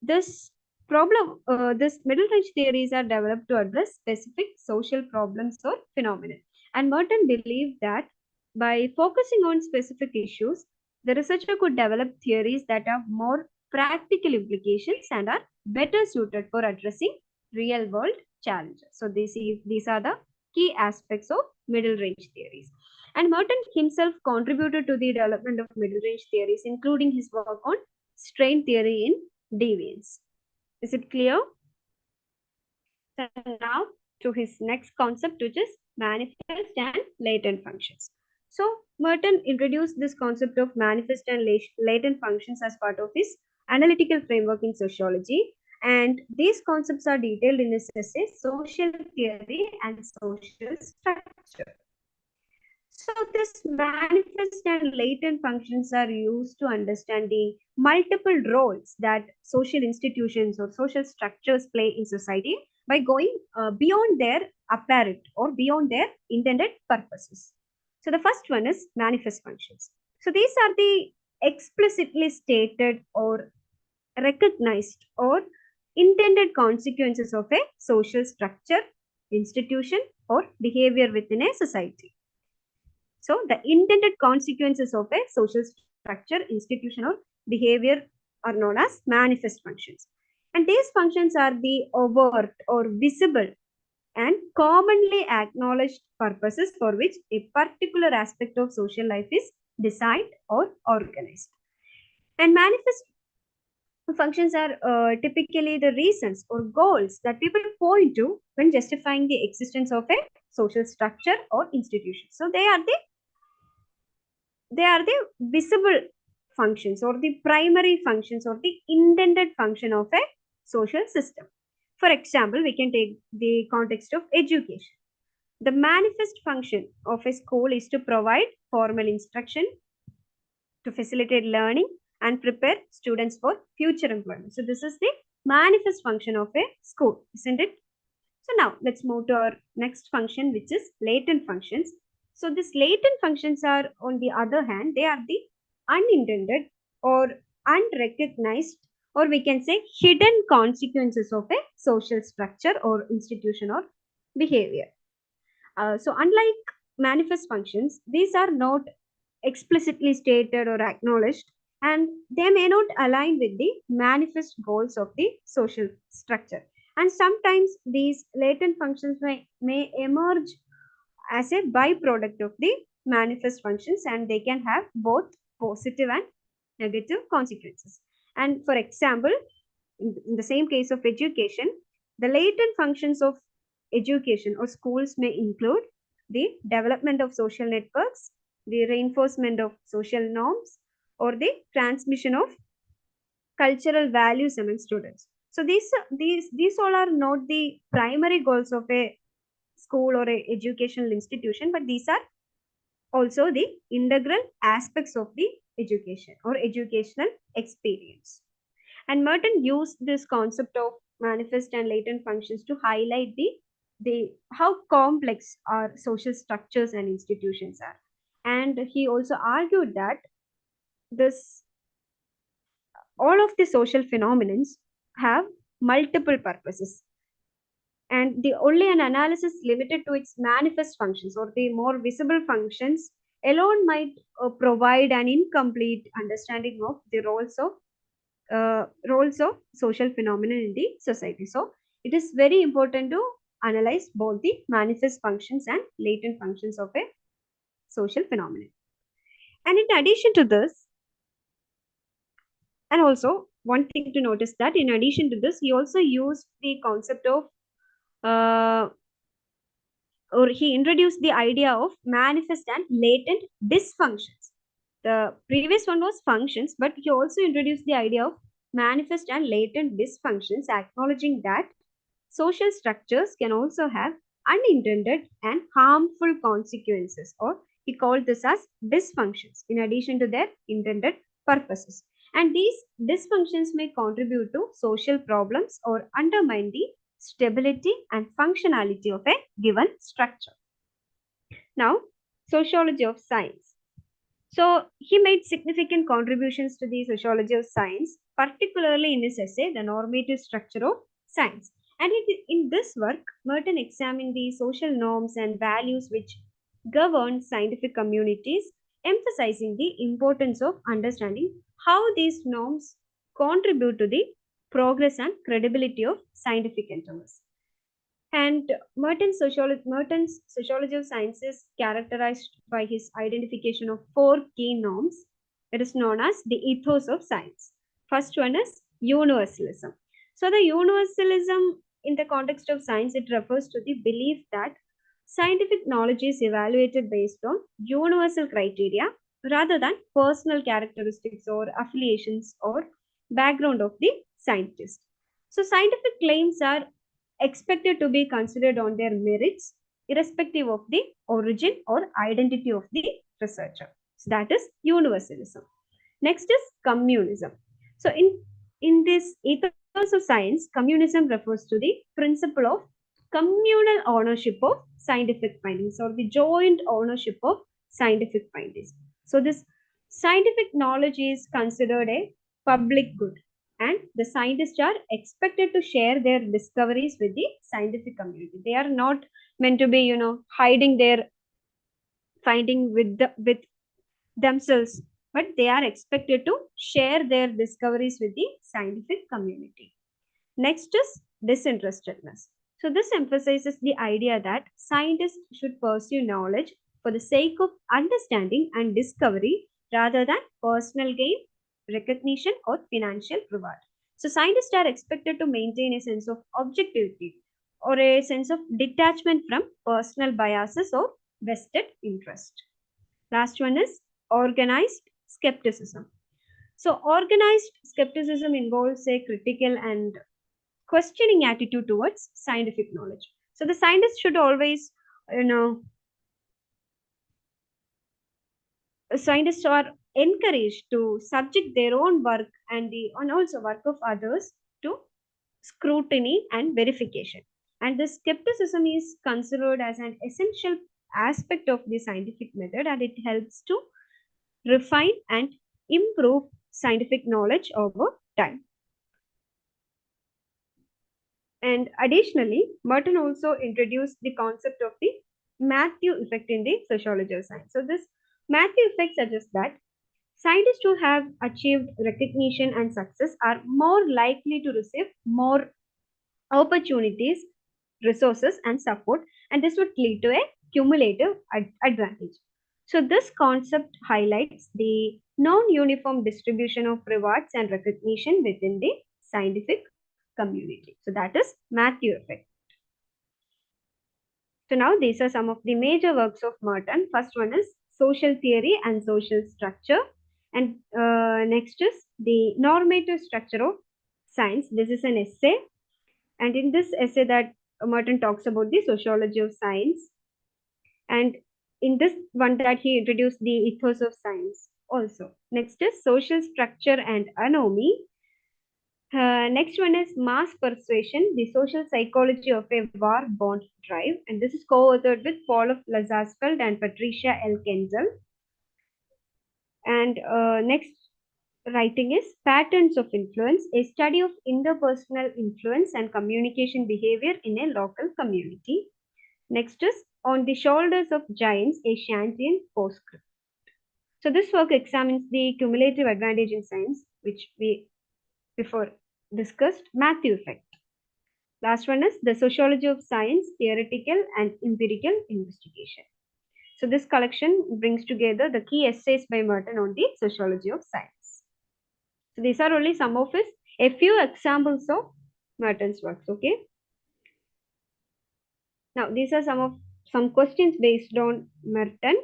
this middle range theories are developed to address specific social problems or phenomena. And Merton believed that by focusing on specific issues, the researcher could develop theories that have more practical implications and are better suited for addressing real world challenges. So these are the key aspects of middle range theories. And Merton himself contributed to the development of middle range theories, including his work on strain theory in deviance. Is it clear? So now to his next concept, which is manifest and latent functions. So Merton introduced this concept of manifest and latent functions as part of his analytical framework in sociology. And these concepts are detailed in his essay, Social Theory and Social Structure. So this manifest and latent functions are used to understand the multiple roles that social institutions or social structures play in society by going beyond their apparent or beyond their intended purposes. So the first one is manifest functions. So these are the explicitly stated or recognized or intended consequences of a social structure, institution, or behavior within a society. So the intended consequences of a social structure, institution, or behavior are known as manifest functions. And these functions are the overt or visible and commonly acknowledged purposes for which a particular aspect of social life is designed or organized. And manifest functions are typically the reasons or goals that people point to when justifying the existence of a social structure or institution. So they are the visible functions or the primary functions or the intended function of a social system. For example, we can take the context of education. The manifest function of a school is to provide formal instruction, to facilitate learning, and prepare students for future employment. So, this is the manifest function of a school, isn't it? So, now let's move to our next function, which is latent functions. So, these latent functions are, on the other hand, they are the unintended or unrecognized, or we can say hidden consequences of a social structure or institution or behavior. So, unlike manifest functions, these are not explicitly stated or acknowledged, and they may not align with the manifest goals of the social structure. And sometimes these latent functions may emerge as a byproduct of the manifest functions, and they can have both positive and negative consequences. And for example, in the same case of education, the latent functions of education or schools may include the development of social networks, the reinforcement of social norms, or the transmission of cultural values among students. So these all are not the primary goals of a school or a educational institution, but these are also the integral aspects of the education or educational experience. And Merton used this concept of manifest and latent functions to highlight the how complex our social structures and institutions are. And he also argued that this all of the social phenomena have multiple purposes, and the only an analysis limited to its manifest functions or the more visible functions alone might provide an incomplete understanding of the roles of social phenomena in the society. So it is very important to analyze both the manifest functions and latent functions of a social phenomenon. And in addition to this, and also one thing to notice that in addition to this, he also used the concept of or he introduced the idea of manifest and latent dysfunctions. The previous one was functions, but he also introduced the idea of manifest and latent dysfunctions, acknowledging that social structures can also have unintended and harmful consequences, or he called this as dysfunctions, in addition to their intended purposes. And these dysfunctions may contribute to social problems or undermine the stability and functionality of a given structure. Now, sociology of science. So, he made significant contributions to the sociology of science, particularly in his essay, The Normative Structure of Science. And in this work, Merton examined the social norms and values which govern scientific communities, emphasizing the importance of understanding how these norms contribute to the progress and credibility of scientific endeavors. And Merton's sociology of science is characterized by his identification of four key norms. It is known as the ethos of science. First one is universalism. So the universalism in the context of science, it refers to the belief that scientific knowledge is evaluated based on universal criteria rather than personal characteristics or affiliations or background of the scientist. So scientific claims are expected to be considered on their merits, irrespective of the origin or identity of the researcher. So that is universalism. Next is communism. So in this ethos of science, communism refers to the principle of communal ownership of scientific findings, or the joint ownership of scientific findings. So this scientific knowledge is considered a public good, and the scientists are expected to share their discoveries with the scientific community. They are not meant to be, hiding their finding with themselves, but they are expected to share their discoveries with the scientific community. Next is disinterestedness. So this emphasizes the idea that scientists should pursue knowledge for the sake of understanding and discovery rather than personal gain, recognition, or financial reward. So scientists are expected to maintain a sense of objectivity or a sense of detachment from personal biases or vested interest. Last one is organized skepticism. So organized skepticism involves a critical and questioning attitude towards scientific knowledge. So the scientists should always, you know, scientists are encouraged to subject their own work and also work of others to scrutiny and verification. And the skepticism is considered as an essential aspect of the scientific method, and it helps to refine and improve scientific knowledge over time. And additionally, Merton also introduced the concept of the Matthew effect in the sociology of science. So, this Matthew effect suggests that scientists who have achieved recognition and success are more likely to receive more opportunities, resources, and support, and this would lead to a cumulative advantage. So, this concept highlights the non uniform distribution of rewards and recognition within the scientific community. So that is Matthew effect. So now these are some of the major works of Merton. First one is Social Theory and Social Structure, and next is the Normative Structure of Science. This is an essay, and in this essay that Merton talks about the sociology of science, and in this one that he introduced the ethos of science also. Next is Social Structure and Anomy. Next one is Mass Persuasion, the Social Psychology of a War Bond Drive. And this is co-authored with Paul of Lazarsfeld and Patricia L. Kenzel. And next writing is Patterns of Influence, a study of interpersonal influence and communication behavior in a local community. Next is On the Shoulders of Giants, a Shantian postscript. So this work examines the cumulative advantage in science, which we before discussed, Matthew effect. Last one is the sociology of science, theoretical and empirical investigation. So this collection brings together the key essays by Merton on the sociology of science. So these are only some of a few examples of Merton's works. Okay. Now these are some of Some questions based on Merton.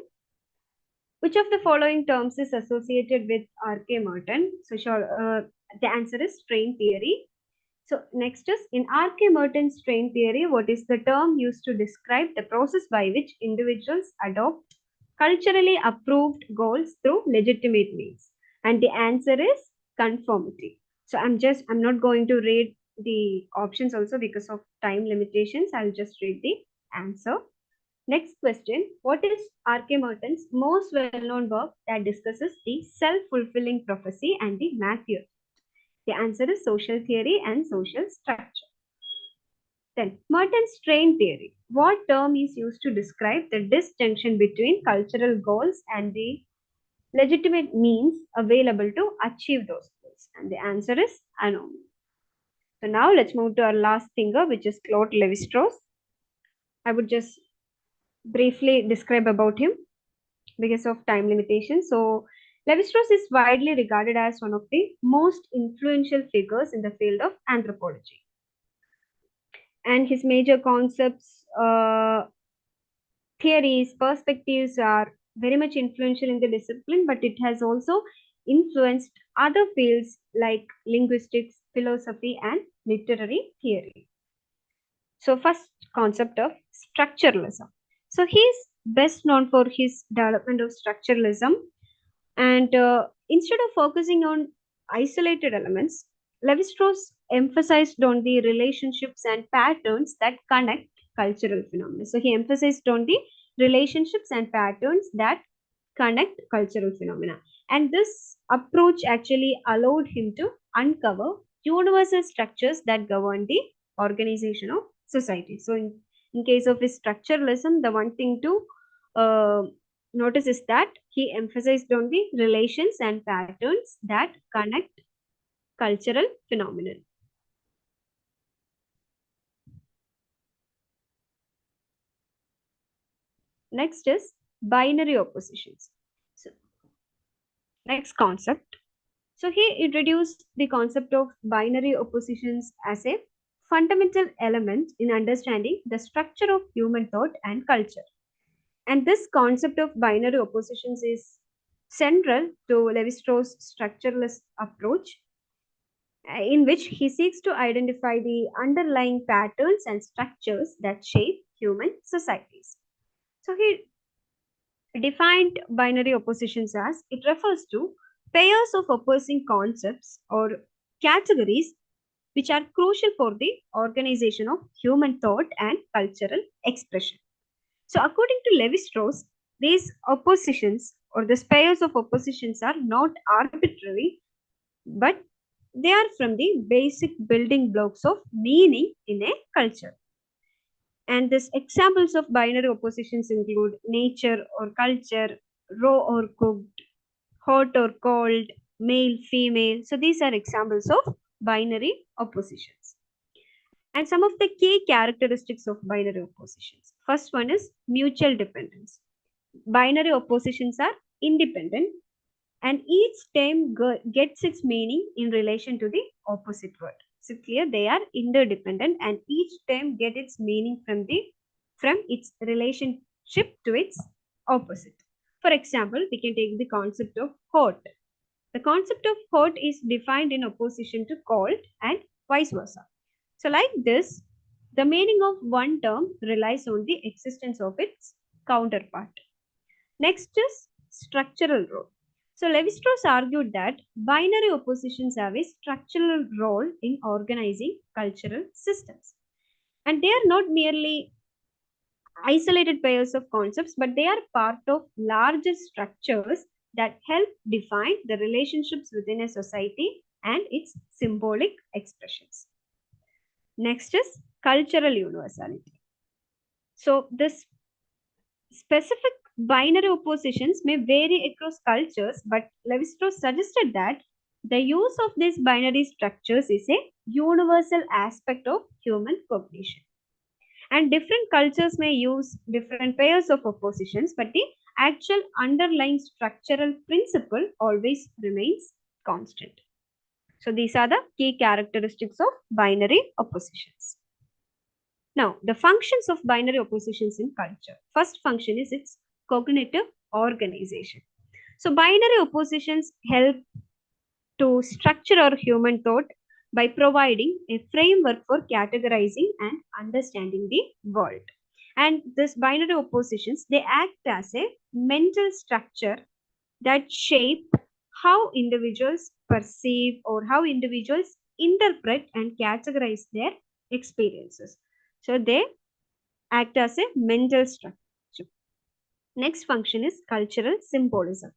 Which of the following terms is associated with R.K. Merton? The answer is strain theory. So next is, in R.K. Merton's strain theory, what is the term used to describe the process by which individuals adopt culturally approved goals through legitimate means? And the answer is conformity. So I'm not going to read the options also because of time limitations. I'll just read the answer. Next question, what is R.K. Merton's most well-known work that discusses the self-fulfilling prophecy and the Matthew? The answer is social theory and social structure. Then, Merton's strain theory. What term is used to describe the distinction between cultural goals and the legitimate means available to achieve those goals? And the answer is anomaly. So now let's move to our last thinker, which is Claude Levi-Strauss. I would just briefly describe about him because of time limitations. So Levi-Strauss is widely regarded as one of the most influential figures in the field of anthropology. And his major concepts, theories, perspectives are very much influential in the discipline, but it has also influenced other fields like linguistics, philosophy, and literary theory. So first concept of structuralism. So he is best known for his development of structuralism, and instead of focusing on isolated elements, Levi-Strauss emphasized on the relationships and patterns that connect cultural phenomena. So he emphasized on the relationships and patterns that connect cultural phenomena. And this approach actually allowed him to uncover universal structures that govern the organization of society. So in case of his structuralism, the one thing to notice is that he emphasized on the relations and patterns that connect cultural phenomena. Next is binary oppositions. So, next concept. So he introduced the concept of binary oppositions as a fundamental element in understanding the structure of human thought and culture. And this concept of binary oppositions is central to Levi-Strauss' structuralist approach, in which he seeks to identify the underlying patterns and structures that shape human societies. So he defined binary oppositions as it refers to pairs of opposing concepts or categories which are crucial for the organization of human thought and cultural expression. So, according to Levi-Strauss, these oppositions or the pairs of oppositions are not arbitrary, but they are from the basic building blocks of meaning in a culture. And these examples of binary oppositions include nature or culture, raw or cooked, hot or cold, male, female. So these are examples of binary oppositions. And some of the key characteristics of binary oppositions. First one is mutual dependence. Binary oppositions are independent, and each term gets its meaning in relation to the opposite word. So clear, they are interdependent, and each term gets its meaning from its relationship to its opposite. For example, we can take the concept of hot. The concept of hot is defined in opposition to cold and vice versa. So like this, the meaning of one term relies on the existence of its counterpart. Next is structural role. So Levi-Strauss argued that binary oppositions have a structural role in organizing cultural systems. And they are not merely isolated pairs of concepts, but they are part of larger structures that help define the relationships within a society and its symbolic expressions. Next is cultural universality. So this specific binary oppositions may vary across cultures, but Levi-Strauss suggested that the use of these binary structures is a universal aspect of human cognition. And different cultures may use different pairs of oppositions, but the actual underlying structural principle always remains constant. So these are the key characteristics of binary oppositions. Now, the functions of binary oppositions in culture. First function is its cognitive organization. So, binary oppositions help to structure our human thought by providing a framework for categorizing and understanding the world. And this binary oppositions, they act as a mental structure that shape how individuals perceive or how individuals interpret and categorize their experiences. So they act as a mental structure. Next function is cultural symbolism.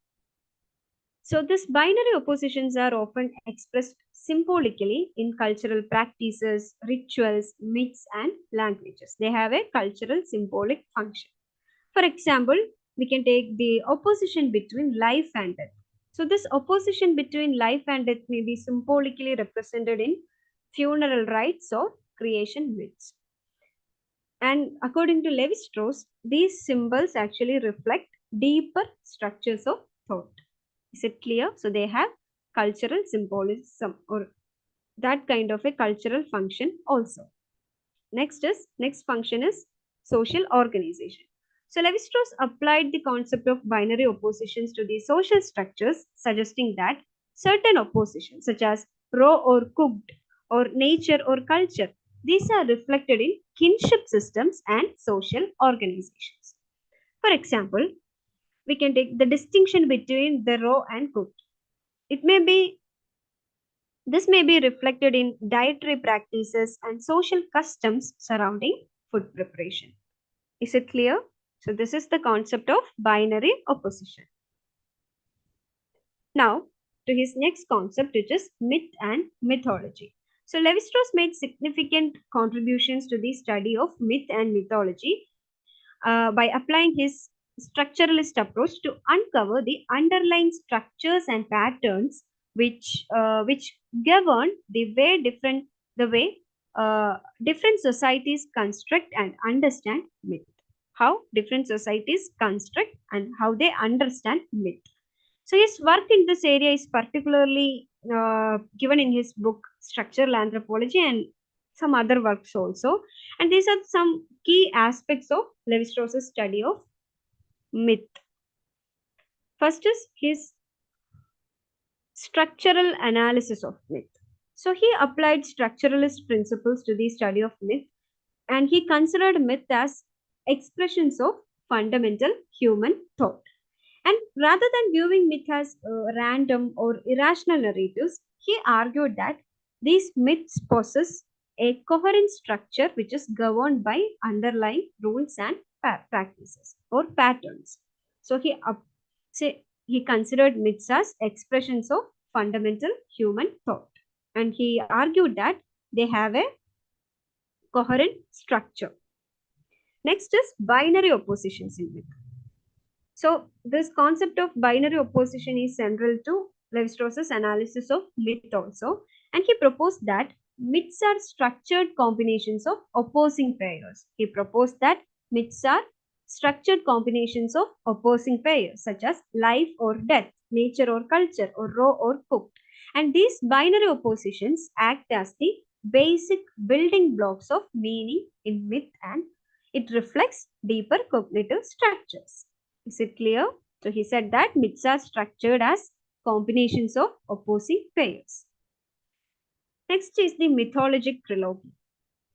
So these binary oppositions are often expressed symbolically in cultural practices, rituals, myths, and languages. They have a cultural symbolic function. For example, we can take the opposition between life and death. So this opposition between life and death may be symbolically represented in funeral rites or creation myths. And according to Levi-Strauss, these symbols actually reflect deeper structures of thought. Is it clear? So they have cultural symbolism or that kind of a cultural function also. Next function is social organization. So Levi-Strauss applied the concept of binary oppositions to the social structures, suggesting that certain oppositions such as raw or cooked or nature or culture, these are reflected in kinship systems and social organizations. For example, we can take the distinction between the raw and cooked. It may be This may be reflected in dietary practices and social customs surrounding food preparation. Is it clear? So this is the concept of binary opposition. Now, to his next concept, which is myth and mythology. So Levi-Strauss made significant contributions to the study of myth and mythology by applying his structuralist approach to uncover the underlying structures and patterns which govern the way different societies construct and understand myth. How different societies construct and how they understand myth. So his work in this area is particularly given in his book Structural Anthropology and some other works also. And these are some key aspects of Levi-Strauss's study of myth. First is his structural analysis of myth. So he applied structuralist principles to the study of myth, and he considered myth as expressions of fundamental human thought. And rather than viewing myth as random or irrational narratives, he argued that these myths possess a coherent structure which is governed by underlying rules and practices or patterns. So he considered myths as expressions of fundamental human thought, and he argued that they have a coherent structure. Next is binary oppositions in myth. So this concept of binary opposition is central to Levi-Strauss's analysis of myth also, and he proposed that myths are structured combinations of opposing pairs. He proposed that myths are structured combinations of opposing pairs such as life or death, nature or culture, or raw or cooked. And these binary oppositions act as the basic building blocks of meaning in myth, and it reflects deeper cognitive structures. Is it clear? So he said that myths are structured as combinations of opposing pairs. Next is the mythologic trilogy.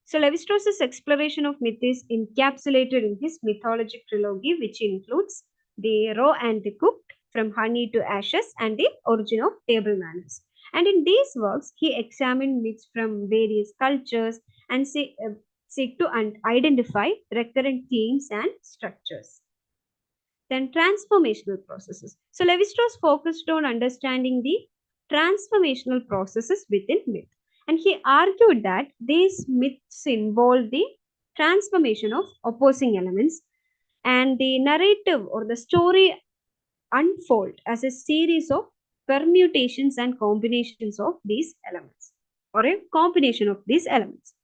So Levi-Strauss's exploration of myth is encapsulated in his mythologic trilogy, which includes the raw and the cooked, from honey to ashes, and the origin of table manners. And in these works, he examined myths from various cultures and seek to identify recurrent themes and structures. Then transformational processes. So Levi-Strauss focused on understanding the transformational processes within myth. And he argued that these myths involve the transformation of opposing elements, and the narrative or the story unfold as a series of permutations and combinations of these elements, or a combination of these elements.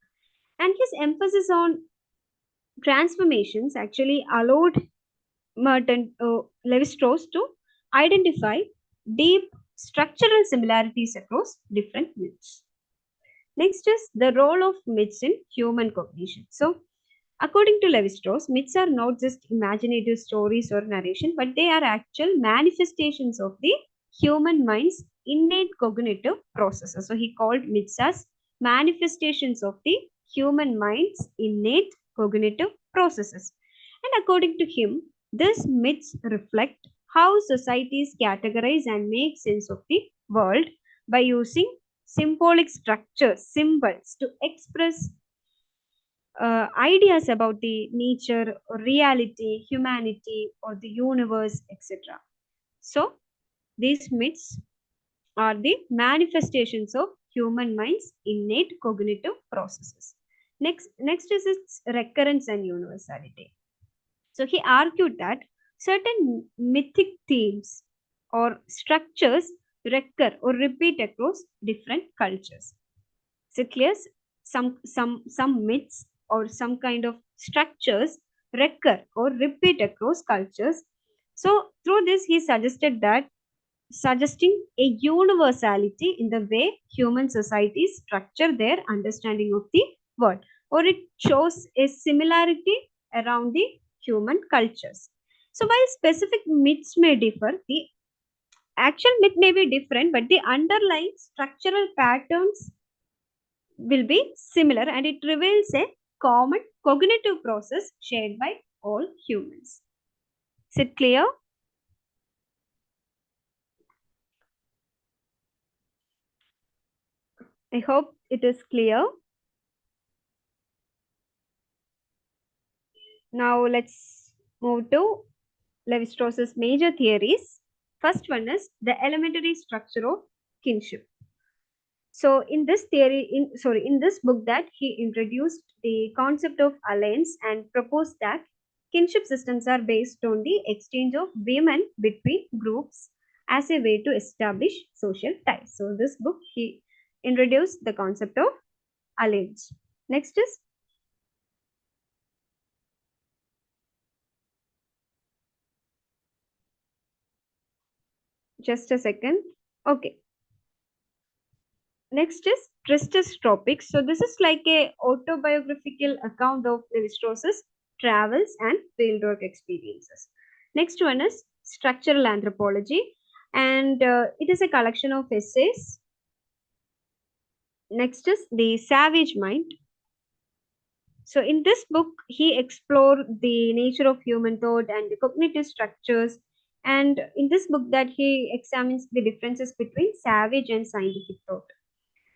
And his emphasis on transformations actually allowed Merton, Levi-Strauss to identify deep structural similarities across different myths. Next is the role of myths in human cognition. So, According to Levi-Strauss, myths are not just imaginative stories or narration, but they are actual manifestations of the human mind's innate cognitive processes. So he called myths as manifestations of the human mind's innate cognitive processes. And according to him, these myths reflect how societies categorize and make sense of the world by using symbolic structures, symbols to express ideas about the nature or reality, humanity, or the universe, etc. So, these myths are the manifestations of human mind's innate cognitive processes. Next is its recurrence and universality. So, he argued that certain mythic themes or structures recur or repeat across different cultures. So clear, some myths or some kind of structures recur or repeat across cultures. So through this, he suggested that suggesting a universality in the way human societies structure their understanding of the world, or it shows a similarity around the human cultures. So while specific myths may differ, the actual myth may be different, but the underlying structural patterns will be similar, and it reveals a common cognitive process shared by all humans. Is it clear? I hope it is clear. Now let's move to Levi-Strauss's major theories. First one is the elementary structure of kinship. So in this book that he introduced the concept of alliance and proposed that kinship systems are based on the exchange of women between groups as a way to establish social ties. So in this book he introduced the concept of alliance. Next is just a second. Okay. Next is Tristus Tropics. So this is like a autobiographical account of Levi-Strauss's travels and fieldwork experiences. Next one is Structural Anthropology, and it is a collection of essays. Next is The Savage Mind. So in this book, he explored the nature of human thought and the cognitive structures. And in this book, that he examines the differences between savage and scientific thought.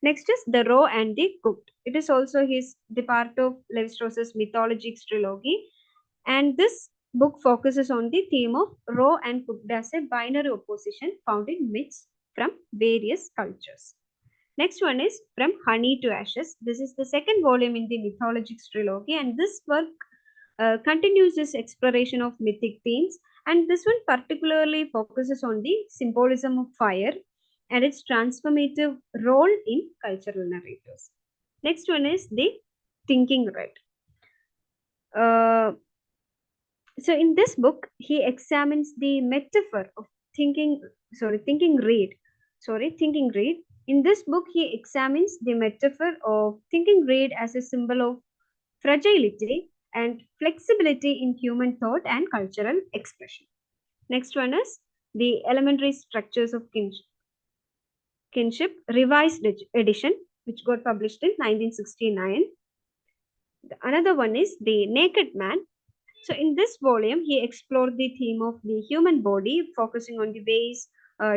Next is The Raw and the Cooked. It is also the part of Levi-Strauss's mythologic trilogy, and this book focuses on the theme of raw and cooked as a binary opposition found in myths from various cultures. Next one is From Honey to Ashes. This is the second volume in the mythologic trilogy, and this work continues this exploration of mythic themes, and this one particularly focuses on the symbolism of fire and its transformative role in cultural narratives. Next one is the Thinking Red. So in this book, he examines the metaphor of thinking red. Thinking red. In this book, he examines the metaphor of thinking red as a symbol of fragility and flexibility in human thought and cultural expression. Next one is The Elementary Structures of Kinship, revised edition, which got published in 1969. Another one is The Naked Man. So in this volume, he explored the theme of the human body, focusing on the ways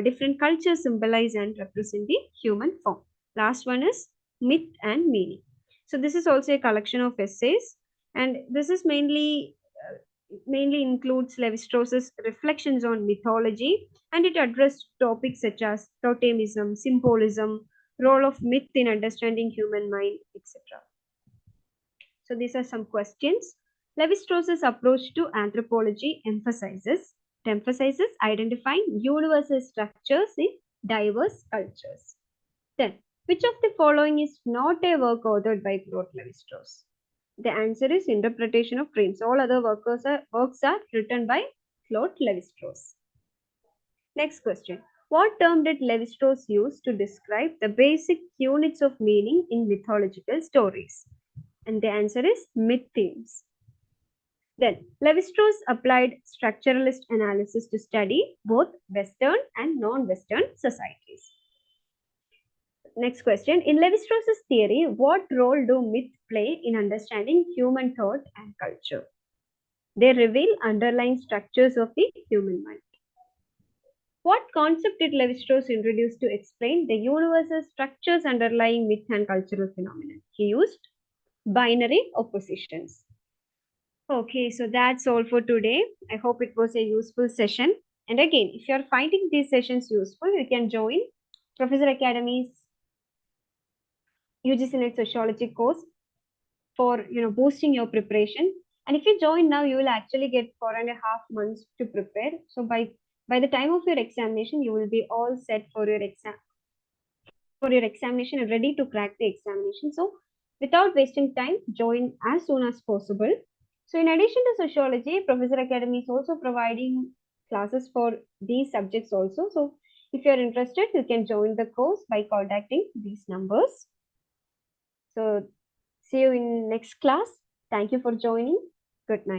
different cultures symbolize and represent the human form. Last one is Myth and Meaning. So this is also a collection of essays, and this is mainly includes Levi-Strauss's reflections on mythology, and it addressed topics such as totemism, symbolism, role of myth in understanding human mind, etc. So these are some questions. Levi-Strauss's approach to anthropology emphasizes identifying universal structures in diverse cultures. Then, which of the following is not a work authored by Claude Levi-Strauss? The answer is Interpretation of Dreams. All other works are written by Claude Levi-Strauss. Next question. What term did Levi-Strauss use to describe the basic units of meaning in mythological stories? And the answer is myth themes. Then, Levi-Strauss applied structuralist analysis to study both Western and non-Western societies. Next question. In Levi-Strauss's theory, what role do myths play in understanding human thought and culture? They reveal underlying structures of the human mind. What concept did Levi-Strauss introduce to explain the universal structures underlying myth and cultural phenomena? He used binary oppositions. Okay, so that's all for today. I hope it was a useful session. And again, if you're finding these sessions useful, you can join Professor Academy's UGC Net Sociology course for boosting your preparation. And if you join now, you will actually get 4.5 months to prepare. So by the time of your examination, you will be all set for your examination and ready to crack the examination. So without wasting time, join as soon as possible. So in addition to sociology, Professor Academy is also providing classes for these subjects also. So if you're interested, you can join the course by contacting these numbers. So see you in next class. Thank you for joining. Good night.